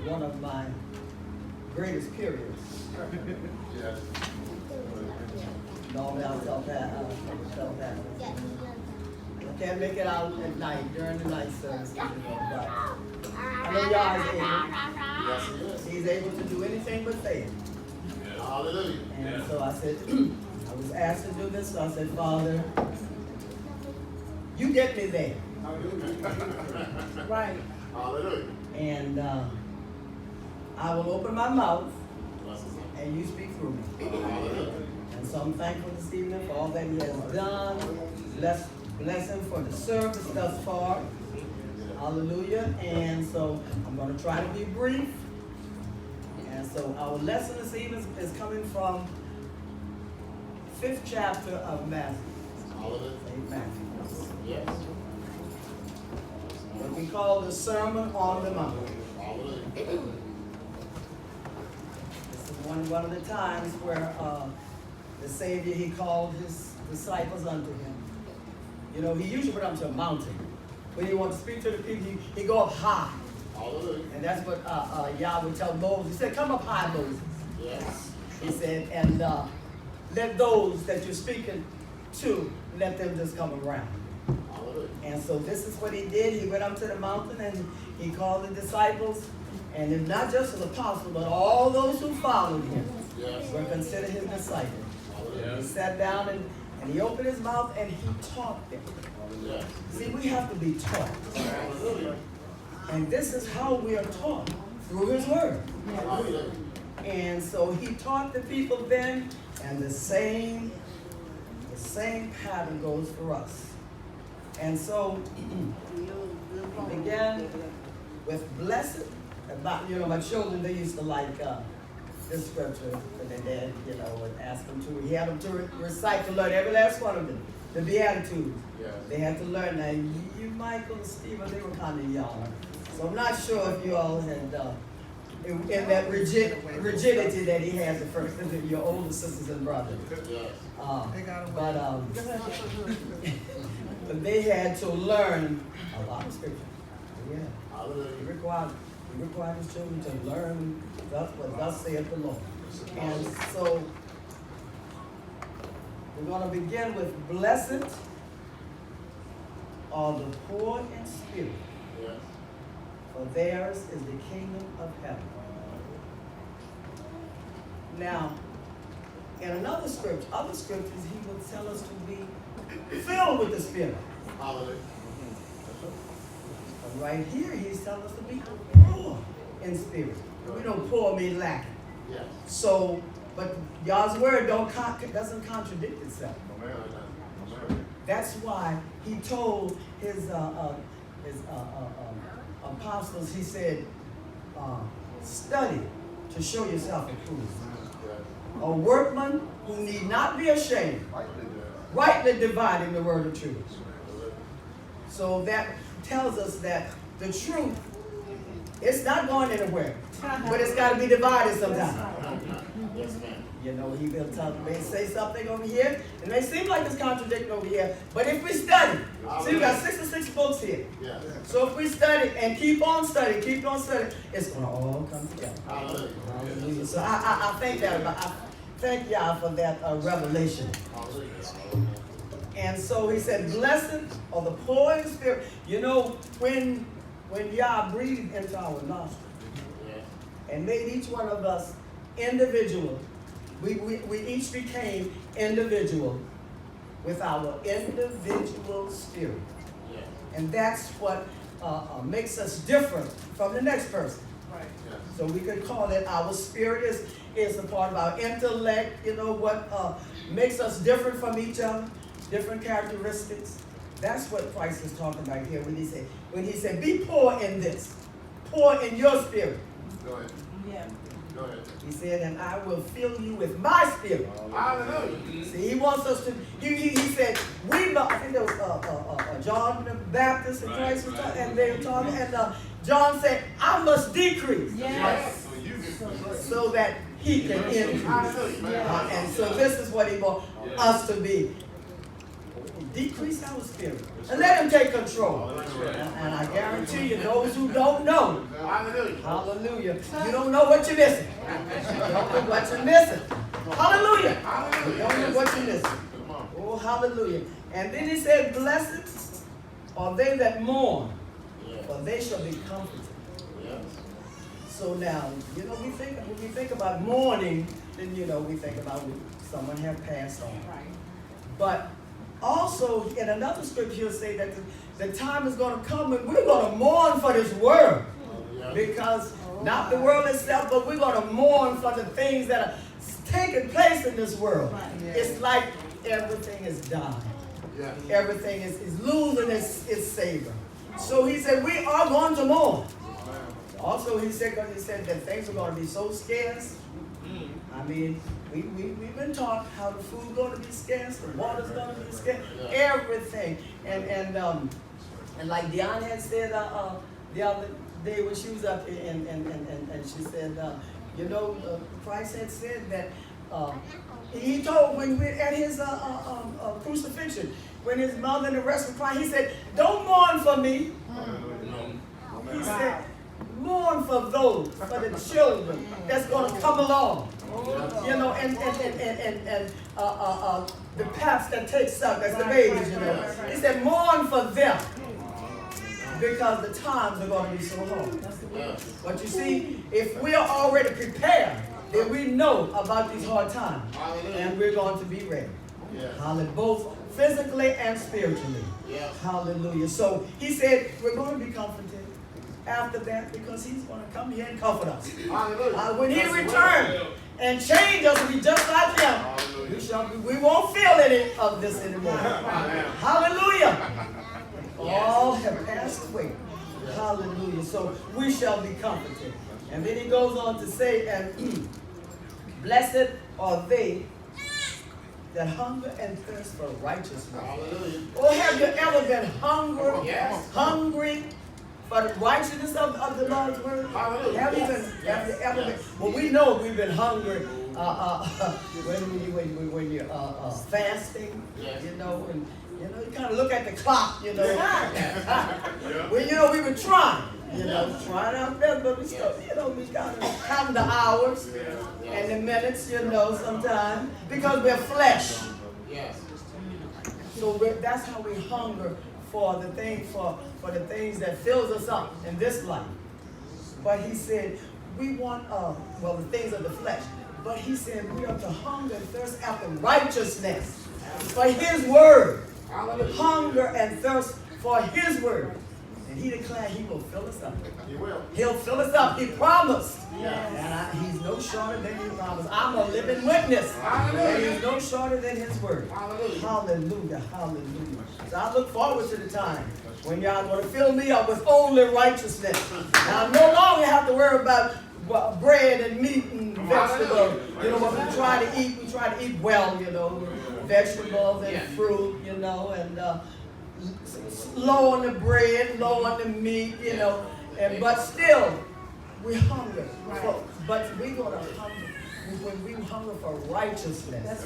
One of my greatest periods. Yes. Normally I felt that. I can't make it out at night during the night service, but I know y'all is able. Yes, he is. He's able to do anything but fail. Hallelujah. And so I said, I was asked to do this, so I said, Father, you get me there. Right. Hallelujah. And I will open my mouth and you speak through me. And so I'm thankful this evening for all that he has done. Bless him for the service thus far. Hallelujah. And so I'm going to try to be brief. And so our lesson this evening is coming from 5th chapter of Matthew. St. Matthew. Yes. What we call the Sermon on the Mount. This is one of the times where the Savior, he called his disciples unto him. You know, he usually went up to a mountain. When he wanted to speak to the people, he go up high. And that's what Yah would tell Moses. He said, come up high, Moses. Yes. He said, and let those that you're speaking to, let them just come around. And so this is what he did. He went up to the mountain and he called the disciples. And if not just the apostles, but all those who followed him were considered his disciples. He sat down and he opened his mouth and he taught them. See, we have to be taught. And this is how we are taught, through his word. And so he taught the people then, and the same pattern goes for us. And so he began with blessed. About, my children, they used to like this scripture when their dad, would ask them to. He had them to recite, to learn every last one of them. The Beatitudes. Yes. They had to learn that. You, Michael, and Stephen, they were kind of young. So I'm not sure if you all had in that rigidity that he has at first, your older sisters and brothers. But they had to learn a lot of scripture. Yeah. He required his children to learn what thus saith the Lord. And so we're going to begin with blessed are the poor in spirit, for theirs is the kingdom of heaven. Now, in other scriptures, he will tell us to be filled with the Spirit. Hallelujah. But right here, he's telling us to be poor in spirit. We know poor means lacking. Yes. So, but God's word doesn't contradict itself. That's why he told his apostles, he said, study to show yourself approved. A workman who need not be ashamed, rightly dividing the word of truth. So that tells us that the truth, it's not going anywhere, but it's got to be divided sometime. Yes, ma'am. You know, he may say something over here, it may seem like it's contradicting over here, but if we study, see, we got 66 books here. Yes. So if we study and keep on studying, it's going to all come together. Hallelujah. Hallelujah. So I thank y'all for that revelation. Hallelujah. And so he said, blessed are the poor in spirit. You know, when Yah breathed into our nostrils and made each one of us individual, we each became individual with our individual spirit. And that's what makes us different from the next person. Right. So we could call it our spirit is a part of our intellect, you know, what makes us different from each other, different characteristics. That's what Christ is talking about here when he said, be poor in this, poor in your spirit. Go ahead. Yeah. Go ahead. He said, and I will fill you with my spirit. Hallelujah. See, he wants us to, he said, I think there was John the Baptist and Christ was talking, and they were talking, and John said, I must decrease. Yes. So that he can increase. And so this is what he wants us to be. Decrease our spirit. And let him take control. And I guarantee you, those who don't know, hallelujah, you don't know what you're missing. You don't know what you're missing. Hallelujah. You don't know what you're missing. Oh, hallelujah. And then he said, blessed are they that mourn, for they shall be comforted. So now, you know, when we think about mourning, then, you know, we think about someone have passed on. But also, in another scripture, he'll say that the time is going to come and we're going to mourn for this world. Because not the world itself, but we're going to mourn for the things that are taking place in this world. It's like everything is dying. Everything is losing its savor. So he said, we are going to mourn. Also, he said that things are going to be so scarce. I mean, we've been taught how the food's going to be scarce, the water's going to be scarce, everything. And like Dion had said the other day when she was up here, and she said, you know, Christ had said that he told when we at his crucifixion, when his mother and the rest were crying, he said, don't mourn for me. He said, mourn for those, for the children that's going to come along. You know, and the paps that take suck, that's the babies, you know. He said, mourn for them, because the times are going to be so hard. But you see, if we are already prepared, then we know about these hard times, and we're going to be ready. Hallelujah, both physically and spiritually. Hallelujah. So he said, we're going to be comforted after that, because he's going to come here and comfort us. When he returns and change us, we just like him. We won't feel any of this anymore. Hallelujah. All have passed away. Hallelujah. So we shall be comforted. And then he goes on to say, and blessed are they that hunger and thirst for righteousness. Or have you ever been hungry for the righteousness of the Lord's word? Hallelujah. Have you Yes. been, Yes. have you ever been? Yes. Well, we know we've been hungry when you're fasting, Yes. you know, and you kind of look at the clock, you know. Yeah. Well, we were trying, trying our best, but we still, we kind of counting the hours and the minutes, sometimes, because we're flesh. Yes. So that's how we hunger for the the things that fills us up in this life. But he said we want the things of the flesh. But he said we are to hunger and thirst after righteousness for his word. Hunger and thirst for his word. And he declared he will fill us up. He will. He'll fill us up. He promised. Yes. And he's no shorter than he promised. I'm a living witness. And he's no shorter than his word. Hallelujah. Hallelujah. Hallelujah. So I look forward to the time when y'all going to fill me up with only righteousness. Now I no longer have to worry about bread and meat and vegetables. What we try to eat well, vegetables and fruit, and low on the bread, low on the meat, but still we hunger. But we're going to hunger. When we hunger for righteousness,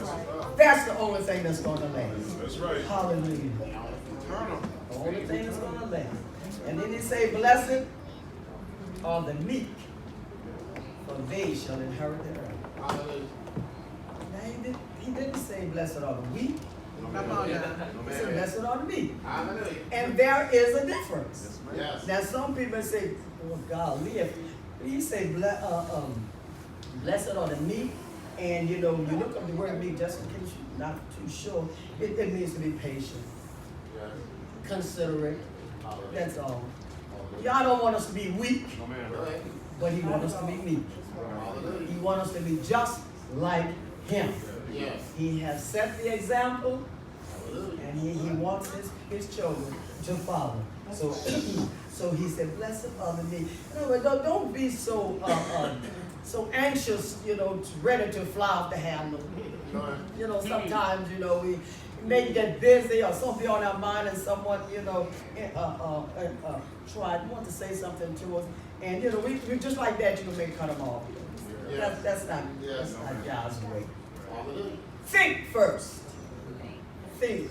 that's the only thing that's going to last. That's right. Hallelujah. The only thing that's going to last. And then he say, blessed are the meek, for they shall inherit the earth. Hallelujah. Now he didn't say blessed are the weak. Come on now. He said blessed are the meek. Hallelujah. And there is a difference. Yes. Now some people say, oh golly, if he say blessed are the meek, and you look up the word meek just in case you're not too sure, it means to be patient, Yes. considerate, Hallelujah. that's all. Y'all don't want us to be weak, Go ahead. but he wants us to be meek. Hallelujah. He wants us to be just like him. Yes. He has set the example, Hallelujah. and he wants his children to follow. So, so he said, blessed are the meek. Don't be so anxious, ready to fly off the handle. Sometimes, we may get busy or something on our mind, and someone, want to say something to us, and we just like that, you can make cut them off. Yes. That's not Yes. God's way. Hallelujah. Think first. Think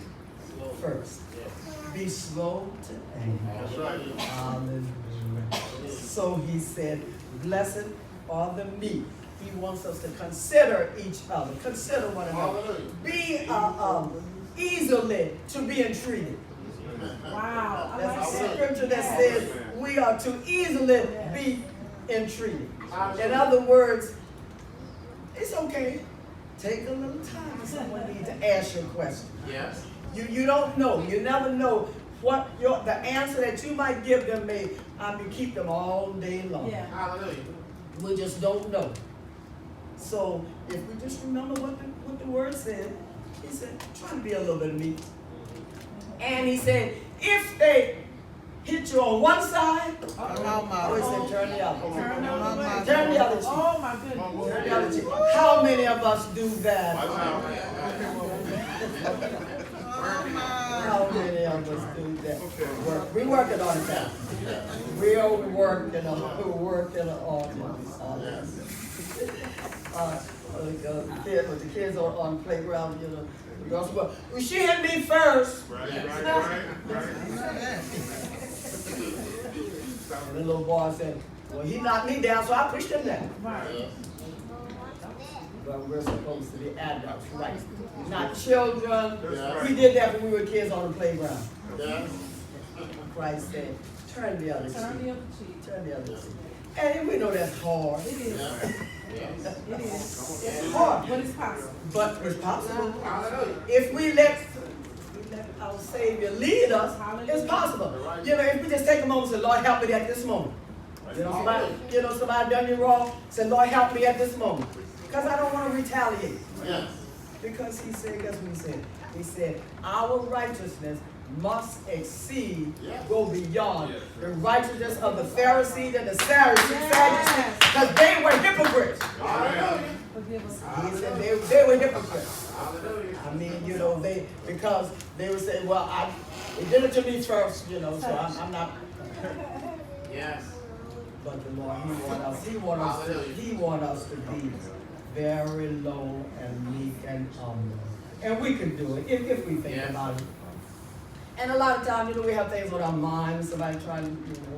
first. Yes. Be slow to anger. That's right. Hallelujah. So he said, blessed are the meek. He wants us to consider each other, consider one another. Hallelujah. Be easily to be entreated. Wow. That's a scripture that says we are to easily be entreated. In other words, it's okay. Take a little time if someone needs to ask you a question. Yes. You don't know. You never know what the answer that you might give them may keep them all day long. Yeah. Hallelujah. We just don't know. So if we just remember what the word said, he said, try to be a little bit of meek. And he said, if they hit you on one side, he said, turn the other. Turn the other cheek. Oh my goodness. Turn the other cheek. How many of us do that? How many of us do that? We working on it now. We overworked and working on the kids on the playground, the girls go, well, she hit me first. Right. And the little boy said, well, he knocked me down, so I pushed him down. Yes. But we're supposed to be adults, right? Not children. Yes. We did that when we were kids on the playground. Yes. Christ said, turn the other cheek. Turn the other cheek. Turn the other cheek. And we know that's hard. It is. Yes. Yes. It is. It's hard, But it's possible. but it's possible. Hallelujah. If we let our Savior lead us, it's possible. If we just take a moment and say, Lord, help me at this moment. Somebody done you wrong, say, Lord, help me at this moment. Because I don't want to retaliate. Yes. Because he said, guess what he said? He said, our righteousness must exceed, go beyond the righteousness of the Pharisees and the Sadducees, because they were hypocrites. Hallelujah. Forgive us. He said they were hypocrites. Hallelujah. Because they would say, well, they did it to me first, so I'm not. Yes. But the Lord, He want us to be very low and meek and humble. And we can do it if we think Yes. about it. And a lot of times, we have things with our minds. Somebody trying to,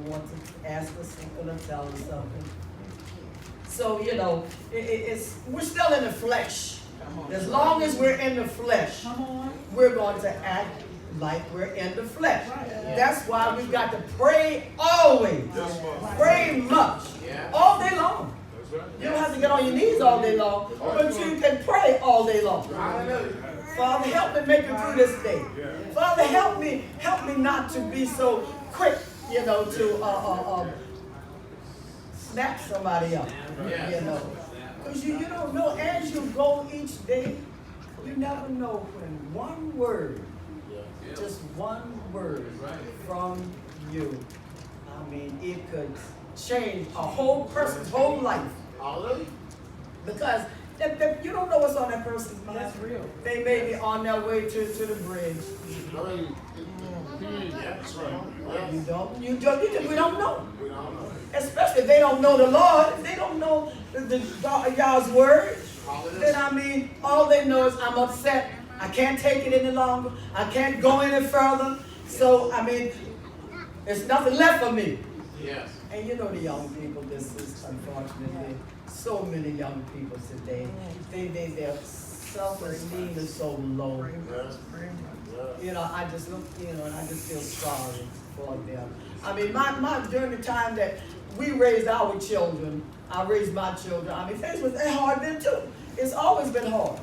want to ask us something or tell us something. So, we're still in the flesh. As long as we're in the flesh, we're going to act like we're in the flesh. That's why we've got to pray always. Pray much. All day long. You don't have to get on your knees all day long, but you can pray all day long. Father, help me make it through this day. Father, help me not to be so quick, to snap somebody up. Because you don't know, as you go each day, you never know when one word, just one word from you, it could change a whole person's whole life. Because you don't know what's on that person's mind. That's real. They may be on their way to the bridge. We don't know. Especially if they don't know the Lord, if they don't know God's word, then all they know is I'm upset. I can't take it any longer. I can't go any further. So, there's nothing left for me. Yes. And the young people, this is unfortunately so many young people today. Their self-esteem is so low. I just look, and I just feel sorry for them. During the time that we raised our children, I raised my children. Things was hard then too. It's always been hard.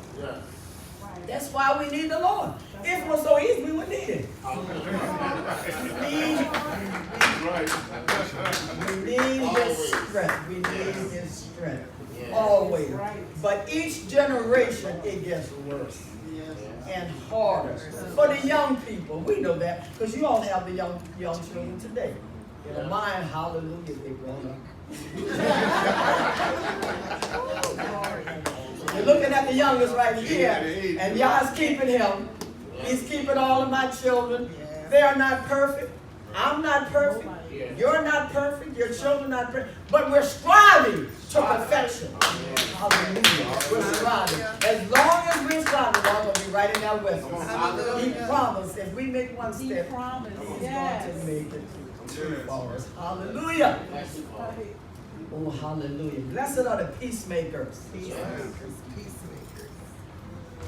That's why we need the Lord. If it was so easy, we wouldn't need it. We need His strength. We need His strength. Always. But each generation, it gets worse and harder. For the young people, we know that, because you all have the young children today. Mine, hallelujah, they're grown up. You're looking at the youngest right here, and Yah's keeping him. He's keeping all of my children. They are not perfect. I'm not perfect. You're not perfect. Your children are not perfect. But we're striving to perfection. Hallelujah. We're striving. As long as we're striving, God will be right in there with us. He promised if we make one step, He's going to make it two for us. Hallelujah. Oh, hallelujah. Blessed are the peacemakers.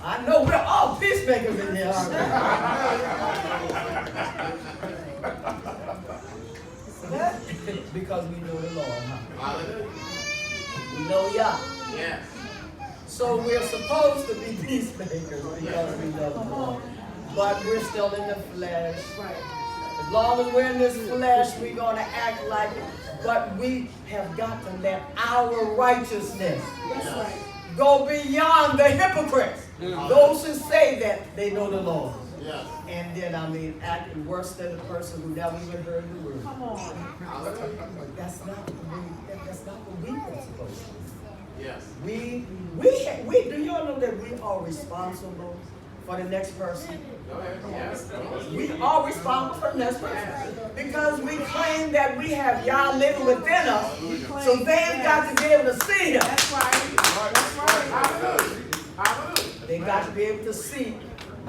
I know we're all peacemakers in here, aren't we? Because we know the Lord, huh? We know Yah. Yes. So we're supposed to be peacemakers because we know the Lord. But we're still in the flesh. As long as we're in this flesh, we're going to act like it. But we have got to let our righteousness go beyond the hypocrites. Those who say that they know the Lord. And then, acting worse than the person who never even heard the word. Come on. That's not what we are supposed to do. Yes. We do you all know that we are responsible for the next person? Yes. We are responsible for the next person because we claim that we have Yah living within us, so they've got to be able to see Him. That's right. That's right. Hallelujah. They got to be able to see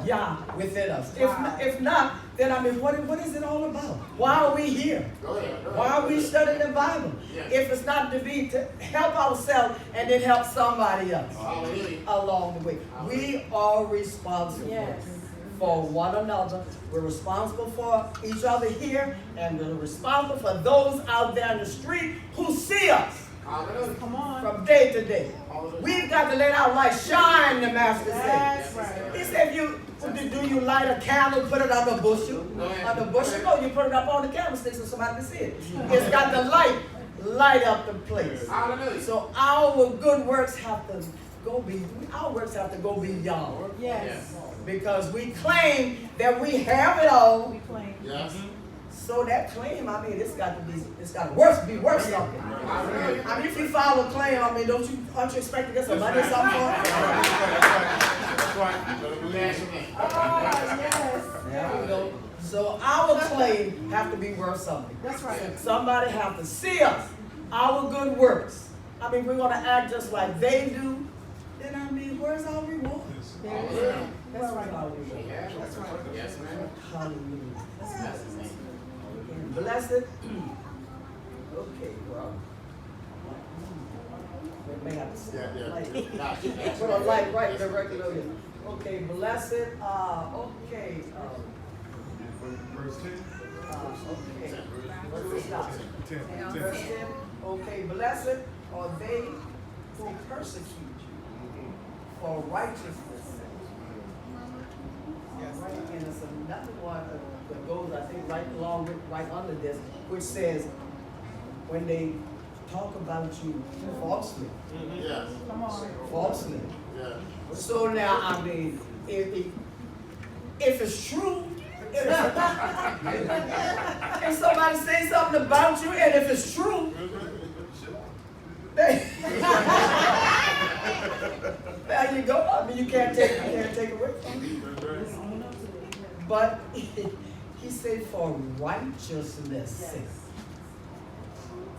Yah within us. If not, then what is it all about? Why are we here? Why are we studying the Bible? If it's not to help ourselves and then help somebody else along the way. We are responsible for one another. We're responsible for each other here, and we're responsible for those out there in the street who see us. Come on. From day to day. We've got to let our light shine, the Master That's said. right. He said, do you light a candle, put it on the bushel? On the bushel? No, you put it up on the candlestick so somebody can see it. It's got the light up the place. So our good works have to go beyond. Yes. Because we claim that we have it all. We claim. Yes. So that claim, it's got to be worth something. If you file a claim, aren't you expecting to get some money or something for it? right. Better bless your name. There we go. So our claim have to be worth something. That's right. Somebody have to see us, our good works. I mean, we're gonna act just like they do. Then I mean, where's our reward? That's right. Our reward. That's right. Yes, ma'am. Hallelujah. That's his name. And blessed. Okay, well. We may have to Yeah, yeah. light. Gotcha, gotcha. Put a light right directly over here. Okay, blessed. Okay. Verse 10. Okay. What's the stop? 10. Verse 10. Okay, blessed are they who persecute you for righteousness' sake. Right, and it's another one that goes, I think, right along with, right under this, which says, when they talk about you falsely, Yes, Come on. falsely. yes. So now, I mean, if it's true, if somebody say something about you, and if it's true, there you go. I mean, you can't take away from it. But he said, for righteousness' sake.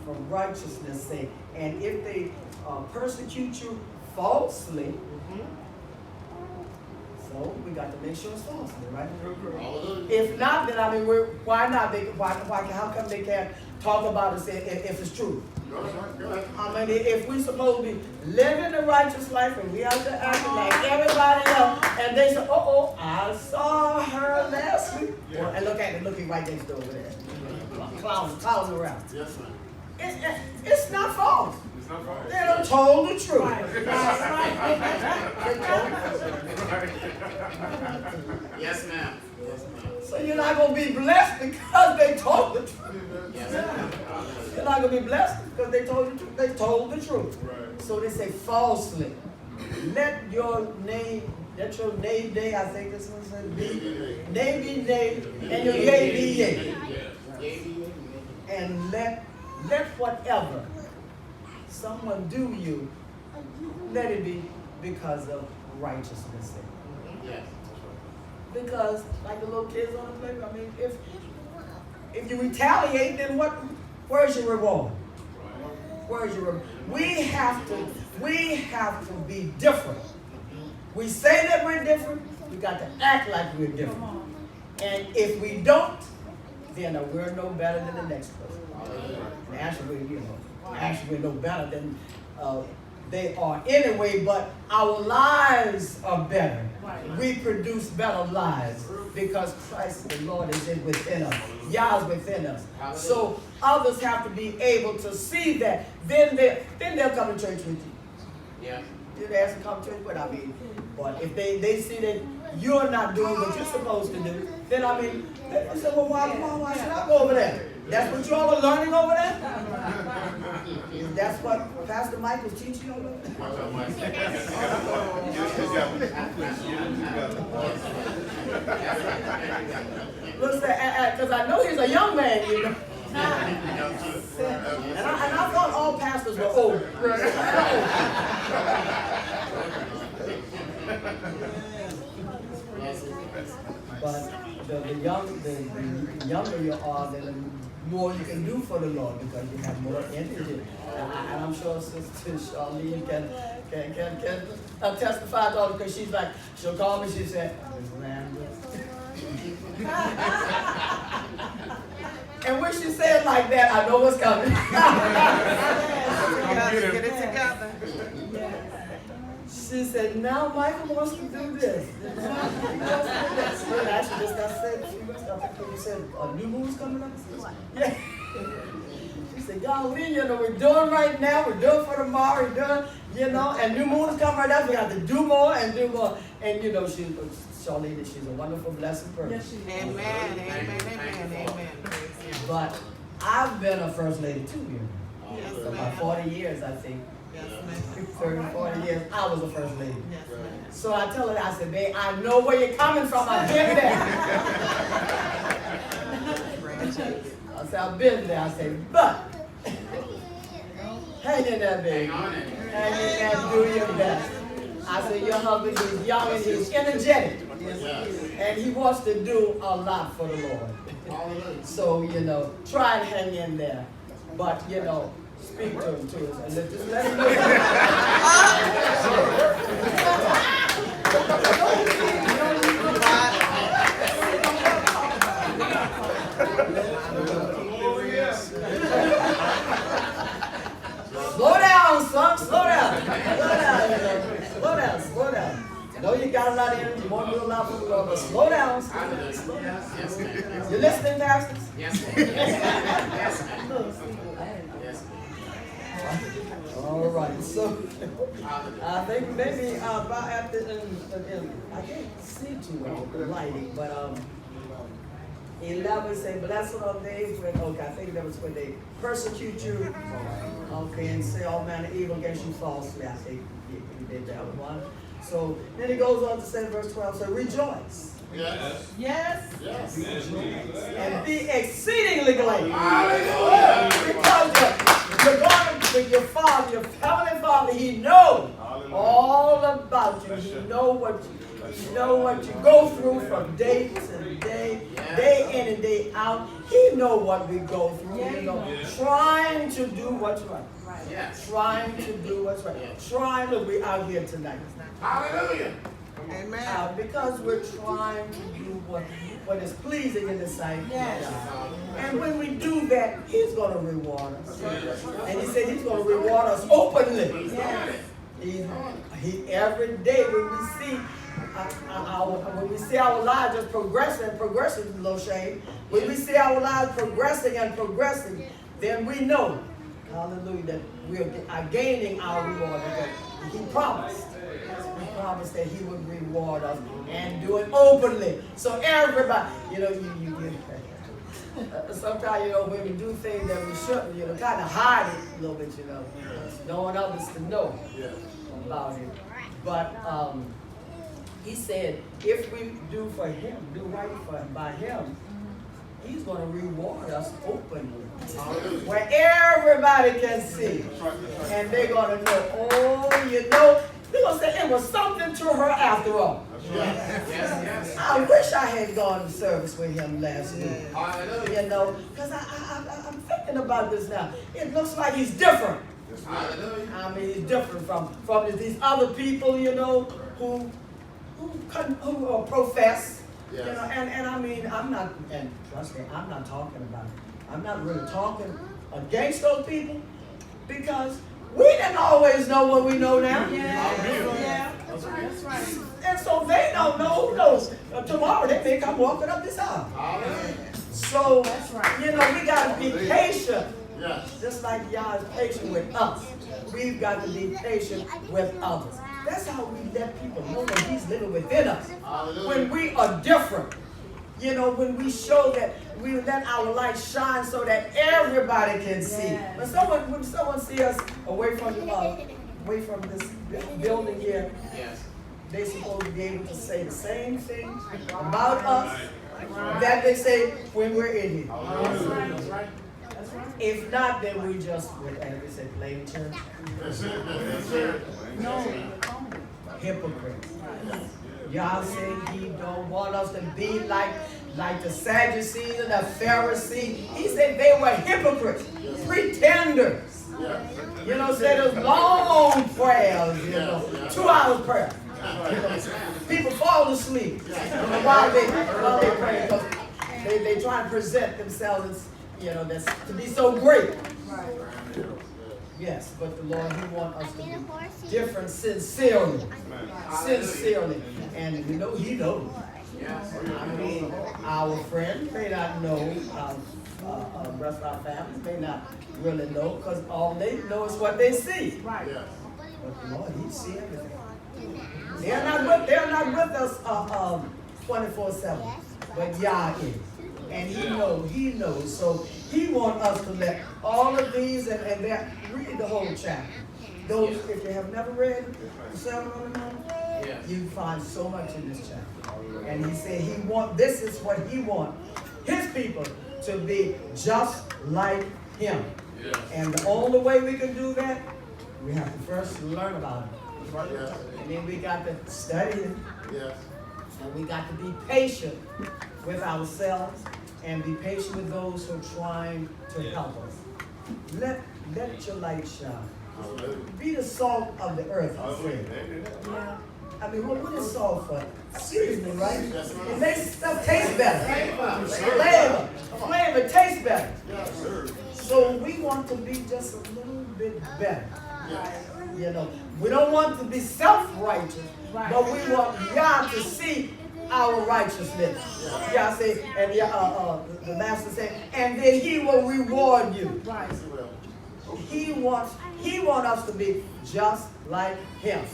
For righteousness' sake. And if they persecute you falsely, so we got to make sure it's falsely, right? Hallelujah. If not, then I mean, why not? How come they can't talk about it if it's true? Go ahead, go ahead. I mean, if we supposed to be living a righteous life and we out there acting like everybody else, and they say, oh, I saw her last week. Yeah. And look at it, looking right next door over there. Clowns around. Yes, ma'am. It's not false. It's not false. They done told the truth. Yes, ma'am. Yes, ma'am. So you're not going to be blessed because they told the truth. Yes, ma'am. You're not going to be blessed because they told the truth. They told the truth. Right. So they say falsely. Let your name day, I think this one said, be nay be nay, and your yea be yea. And let whatever someone do you, let it be because of righteousness' sake. Yes. Because, like the little kids on the playground, I mean, if you retaliate, then where's your reward? Where's your reward? We have to be different. We say that we're different, we got to act like we're different. And if we don't, then we're no better than the next person. Actually, we're no better than they are anyway, but our lives are better. We produce better lives because Christ the Lord is within us. Yah is within us. So others have to be able to see that. Then they'll come to church with you. Yeah. They ask to come to church, but I mean, but if they see that you're not doing what you're supposed to do, then I mean, they say, well, why should I go over there? That's what you all are learning over there? That's what Pastor Mike was teaching over there? Look, because I know he's a young man, you know. And I thought all pastors were old. But the younger you are, then the more you can do for the Lord because you have more energy. And I'm sure Sister Charlene can testify to all because she's like, she'll call me, she said, Miss Randall. And when she said like that, I know what's coming. Get it together. She said, now Michael wants to do this. Actually, just got said a few weeks ago. You said, new moon's coming up? Yeah. She said, golly, you know, we're doing right now, we're doing for tomorrow, we're doing, you know, and new moon is coming right up. We have to do more and do more. And, you know, Charlene, she's a wonderful, blessed person. Yes, she is. Amen, amen, amen. But I've been a first lady too, you know. Yes, For about ma'am. 40 years, I think. Yes, ma'am. 30, 40 years, I was a first lady. Yes, ma'am. So I tell her, I said, babe, I know where you're coming from. I've been there. I said, I've been there. I said, but hang in there, baby. Hang on in. Hang in there and do your best. I said, your husband, he's young and he's energetic. And he wants to do a lot for the Lord. So, you know, try and hang in there. But, you know, speak to him too. And just let him know. Slow down, son. Slow down. Slow down, you know. Slow down. Slow down. I know you got a lot of energy. You want to do a lot for the Lord, but slow down. Slow down. Slow down. You listening, pastors? Yes. All right. So I think maybe about after I can't see too well the lighting, but 11 say, blessed are they when, okay, I think that was when they persecute you, okay, and say all manner of evil against you falsely. I think he did that one. So then he goes on to say in verse 12, so rejoice. Yes. Yes. Yes. And be exceedingly glad. Hallelujah. Because you're going with your Father, your Heavenly Father, He knows all about you. He knows what you go through from day to day, day in and day out. He knows what we go through. You know, trying to do what's right. Trying to do what's right. Trying to be out here tonight. Hallelujah. Amen. Because we're trying to do what is pleasing in the sight of God. And when we do that, He's going to reward us. And He said He's going to reward us openly. He every day when we see our lives just progressing, little shame. When we see our lives progressing and progressing, then we know, hallelujah, that we are gaining our reward. Because He promised. He promised that He would reward us and do it openly. So everybody, you know, you sometimes, you know, when we do things that we shouldn't, you know, kind of hide it a little bit, you know, don't want others to know about it. But He said, if we do for Him, do right by Him, He's going to reward us openly. Where everybody can see. And they're going to know, oh, you know, they're going to say it was something to her after all. I wish I had gone to service with him last week. You know, because I'm thinking about this now. It looks like he's different. I mean, he's different from these other people, you know, who profess. You know, and I mean, I'm not, and trust me, I'm not talking about it. I'm not really talking against those people because we didn't always know what we know now. That's right. And so they don't know. Who knows? Tomorrow they may come walking up this aisle. So, you know, we got to be patient. Just like Yah is patient with us. We've got to be patient with others. That's how we let people know that He's living within us. When we are different, you know, when we show that we let our light shine so that everybody can see. When someone sees us away from this building here, they're supposed to be able to say the same thing about us that they say when we're in here. If not, then we just, as we said, play in church. Hypocrites. Y'all say He don't want us to be like the Sadducees and the Pharisees. He said they were hypocrites, pretenders. You know, said those long prayers, you know, 2 hours prayer. You know, people fall asleep while they pray because they try and present themselves as, you know, that's to be so great. Yes, but the Lord, He wants us to be different sincerely. Sincerely. And you know, He knows. I mean, our friends may not know, the rest of our families may not really know, because all they know is what they see. But the Lord, He sees everything. They're not with us 24/7, but Yah is. And He knows. So He wants us to let all of these, and read the whole chapter. Those, if you have never read the Sermon on the Mount, you find so much in this chapter. And He said this is what He wants His people to be just like Him. And the only way we can do that, we have to first learn about Him. Yes. And then we got to study it. Yes. And we got to be patient with ourselves and be patient with those who are trying to help us. Let your light shine. Hallelujah. Be the salt of the earth. I said. Yeah. I mean, what is salt for? Seasoning, right? It makes stuff taste better. Flavor tastes better. So we want to be just a little bit better. You know, we don't want to be self-righteous, but we want God to see our righteousness. Yeah, I say, and the master said, and then He will reward you. Right. He wants us to be just like Him.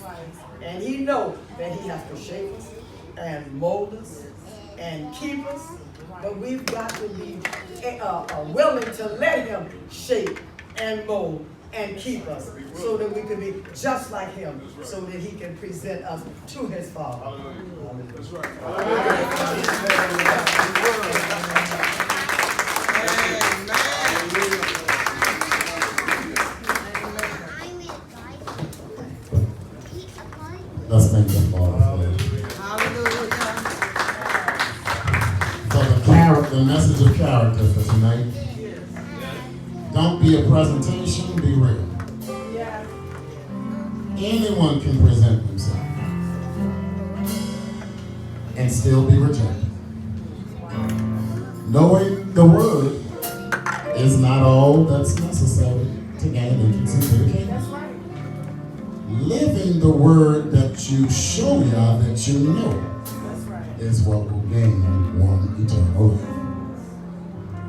And He knows that He has to shape us and mold us and keep us. But we've got to be willing to let Him shape and mold and keep us so that we can be just like Him, so that He can present us to His Father. That's right. Let's thank the Father for it. Hallelujah. So the message of character for tonight. Don't be a presentation, be real. Anyone can present themselves and still be rejected. Knowing the word is not all that's necessary to gain entrance into the kingdom. Living the word that you show y'all that you know is what will gain one eternal life.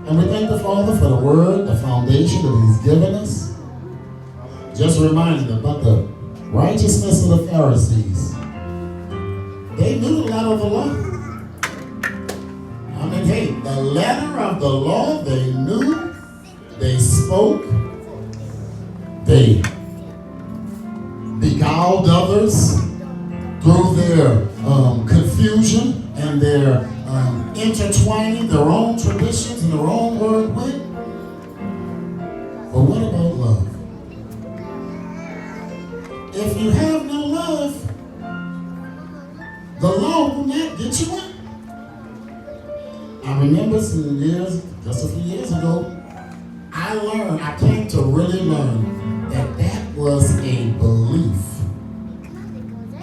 And we thank the Father for the word, the foundation that He's given us. Just reminding about the righteousness of the Pharisees. They knew the letter of the law. I mean, hey, the letter of the law they knew, they spoke, they beguiled others through their confusion and their intertwining their own traditions and their own word with. But what about love? If you have no love, the law will not get you in. I remember just a few years ago, I came to really learn that was a belief,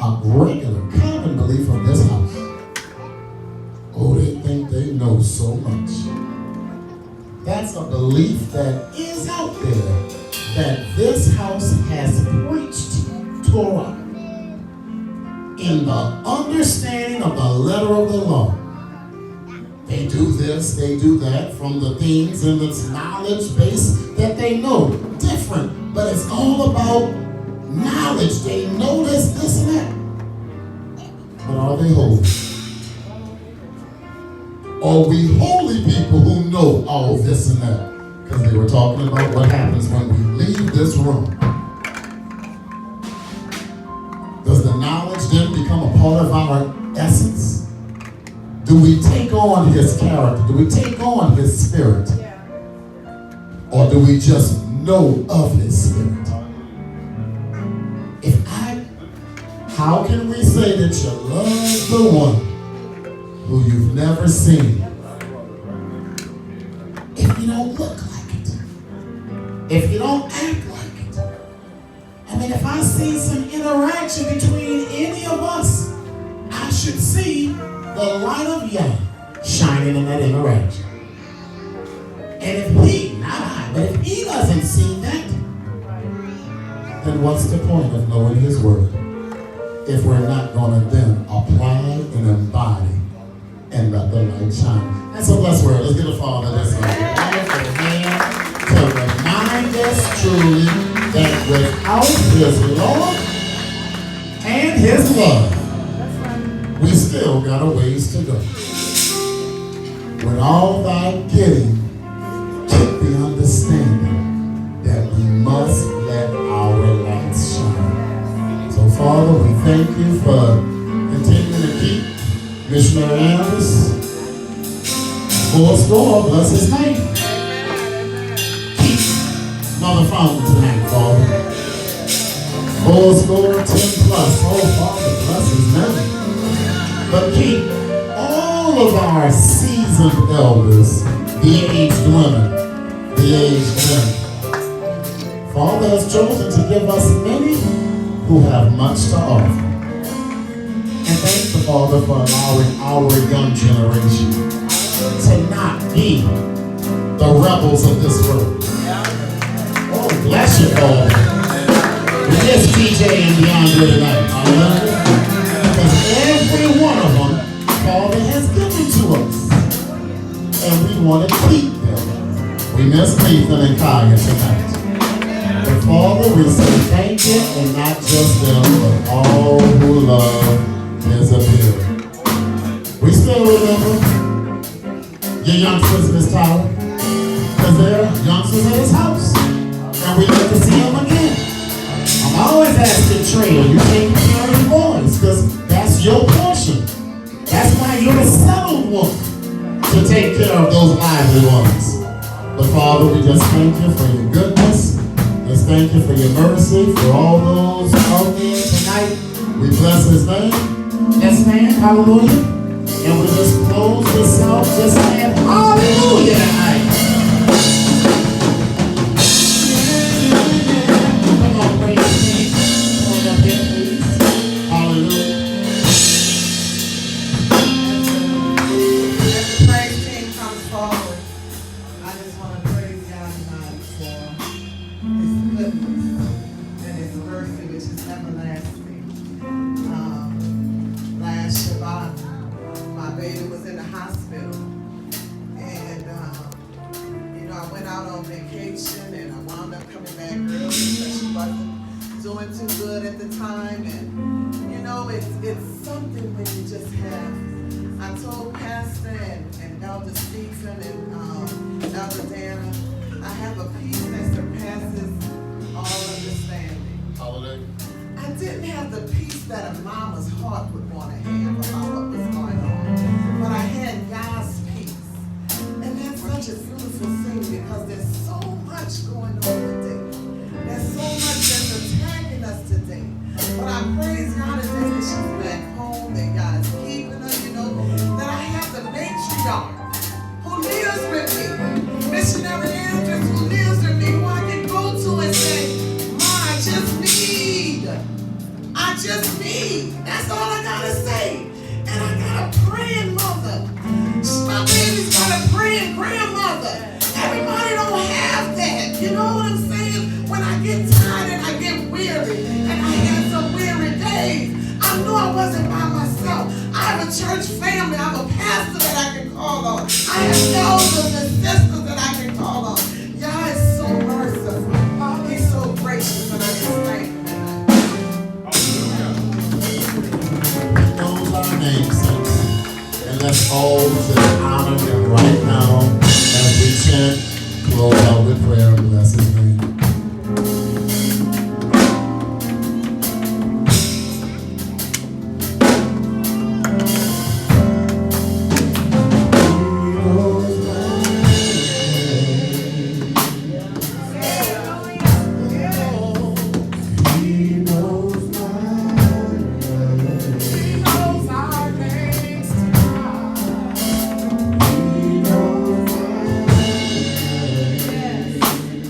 a regular, common belief of this house. Oh, they think they know so much. That's a belief that is out there, that this house has preached Torah in the understanding of the letter of the law. They do this, they do that from the things in its knowledge base that they know. Different, but it's all about knowledge. They know this and that. But are they holy? Are we holy people who know all this and that? Because they were talking about what happens when we leave this room. Does the knowledge then become a part of our essence? Do we take on His character? Do we take on His spirit? Or do we just know of His spirit? How can we say that you love the one who you've never seen if you don't look like it? If you don't act like it? I mean, if I see some interaction between any of us, I should see the light of Yah shining in that interaction. And if He, not I, but if He doesn't see that, then what's the point of knowing His word if we're not going to then apply and embody and let the light shine? That's a blessed word. Let's give the Father this wonderful hand to remind us truly that without His law and His love, we still got a ways to go. With all thy getting, get the understanding that we must let our lights shine. So, Father, we thank you for continuing to keep Missionary Anders. Force door, bless his name. Keep Mother Fountain tonight, Father. Full score, 10 plus. Oh, Father, bless his name. But keep all of our seasoned elders, the aged women, the aged men. Father has chosen to give us many who have much to offer. And thank the Father for allowing our young generation to not be the rebels of this world. Oh, bless you, Father. Yes, DJ and DeAndre tonight. Hallelujah. Because every one of them, Father has given to us. And we want to keep them. We miss Nathan and Kaya tonight. But Father, we say thank you, and not just them, but all who love his appeal. We still remember your youngsters in this tower. Because they're youngsters in his house. And we get to see them again. I'm always asking Trey, are you taking care of your boys? Because that's your portion. That's why you're a settled one, to take care of those lively ones. But Father, we just thank you for your goodness. Just thank you for your mercy, for all those out there tonight. We bless his name. Yes, man. Hallelujah. And we just close this out just saying hallelujah tonight.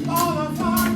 All of our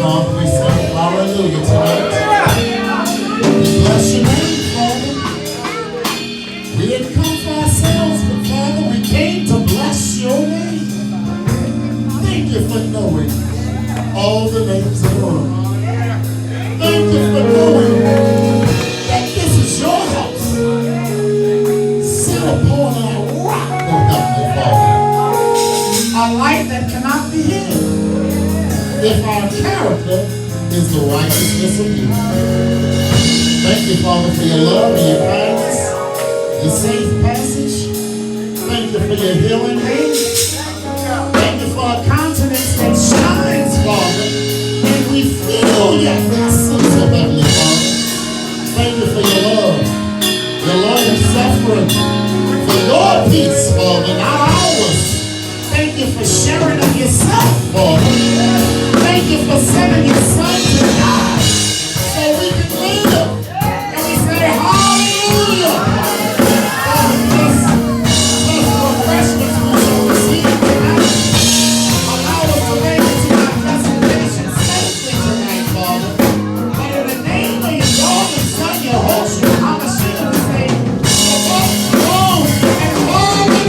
Father, we say hallelujah tonight. We bless your name, Father. We didn't come for ourselves, but Father, we came to bless your name. Thank you for knowing all the names of the world. Thank you for knowing that this is your house. Sit upon our rock, O Heavenly Father. A light that cannot be hidden if our character is the righteousness of you. Thank you, Father, for your love and your kindness, your safe passage. Thank you for your healing hand. Thank you for a countenance that shines, Father, and we feel your essence, O Heavenly Father. Thank you for your love of suffering, for your peace, Father, not ours. Thank you for sharing of yourself, Father. Thank you for sending your son to die so we can live. And we say, hallelujah. Father, bless the refreshments we shall receive tonight. Allow us to make it to our presentation safely tonight, Father. But in the name of your darling son, Yehoshua, HaMashiach, we say, shalom and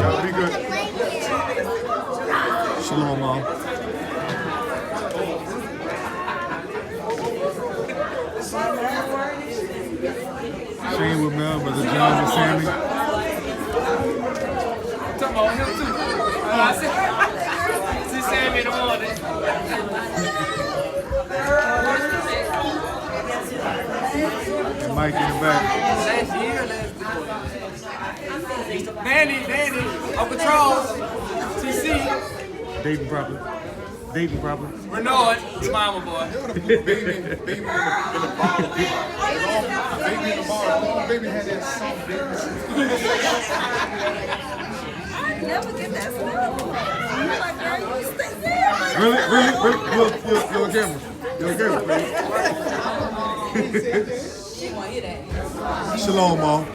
hallelujah. Shalom, Mom. Shane with Mel, Brother John and Sammy. Talking about him too. See Sammy in the morning. And Mike in the back. Danny, Uncle Charles, TC. Dating properly. Renaud, your mama boy. Baby in the bar. Baby had that soft baby. I never get that smell. You're like, girl, you stay there. Really? You're a camera. You're a camera. Shalom, Mom.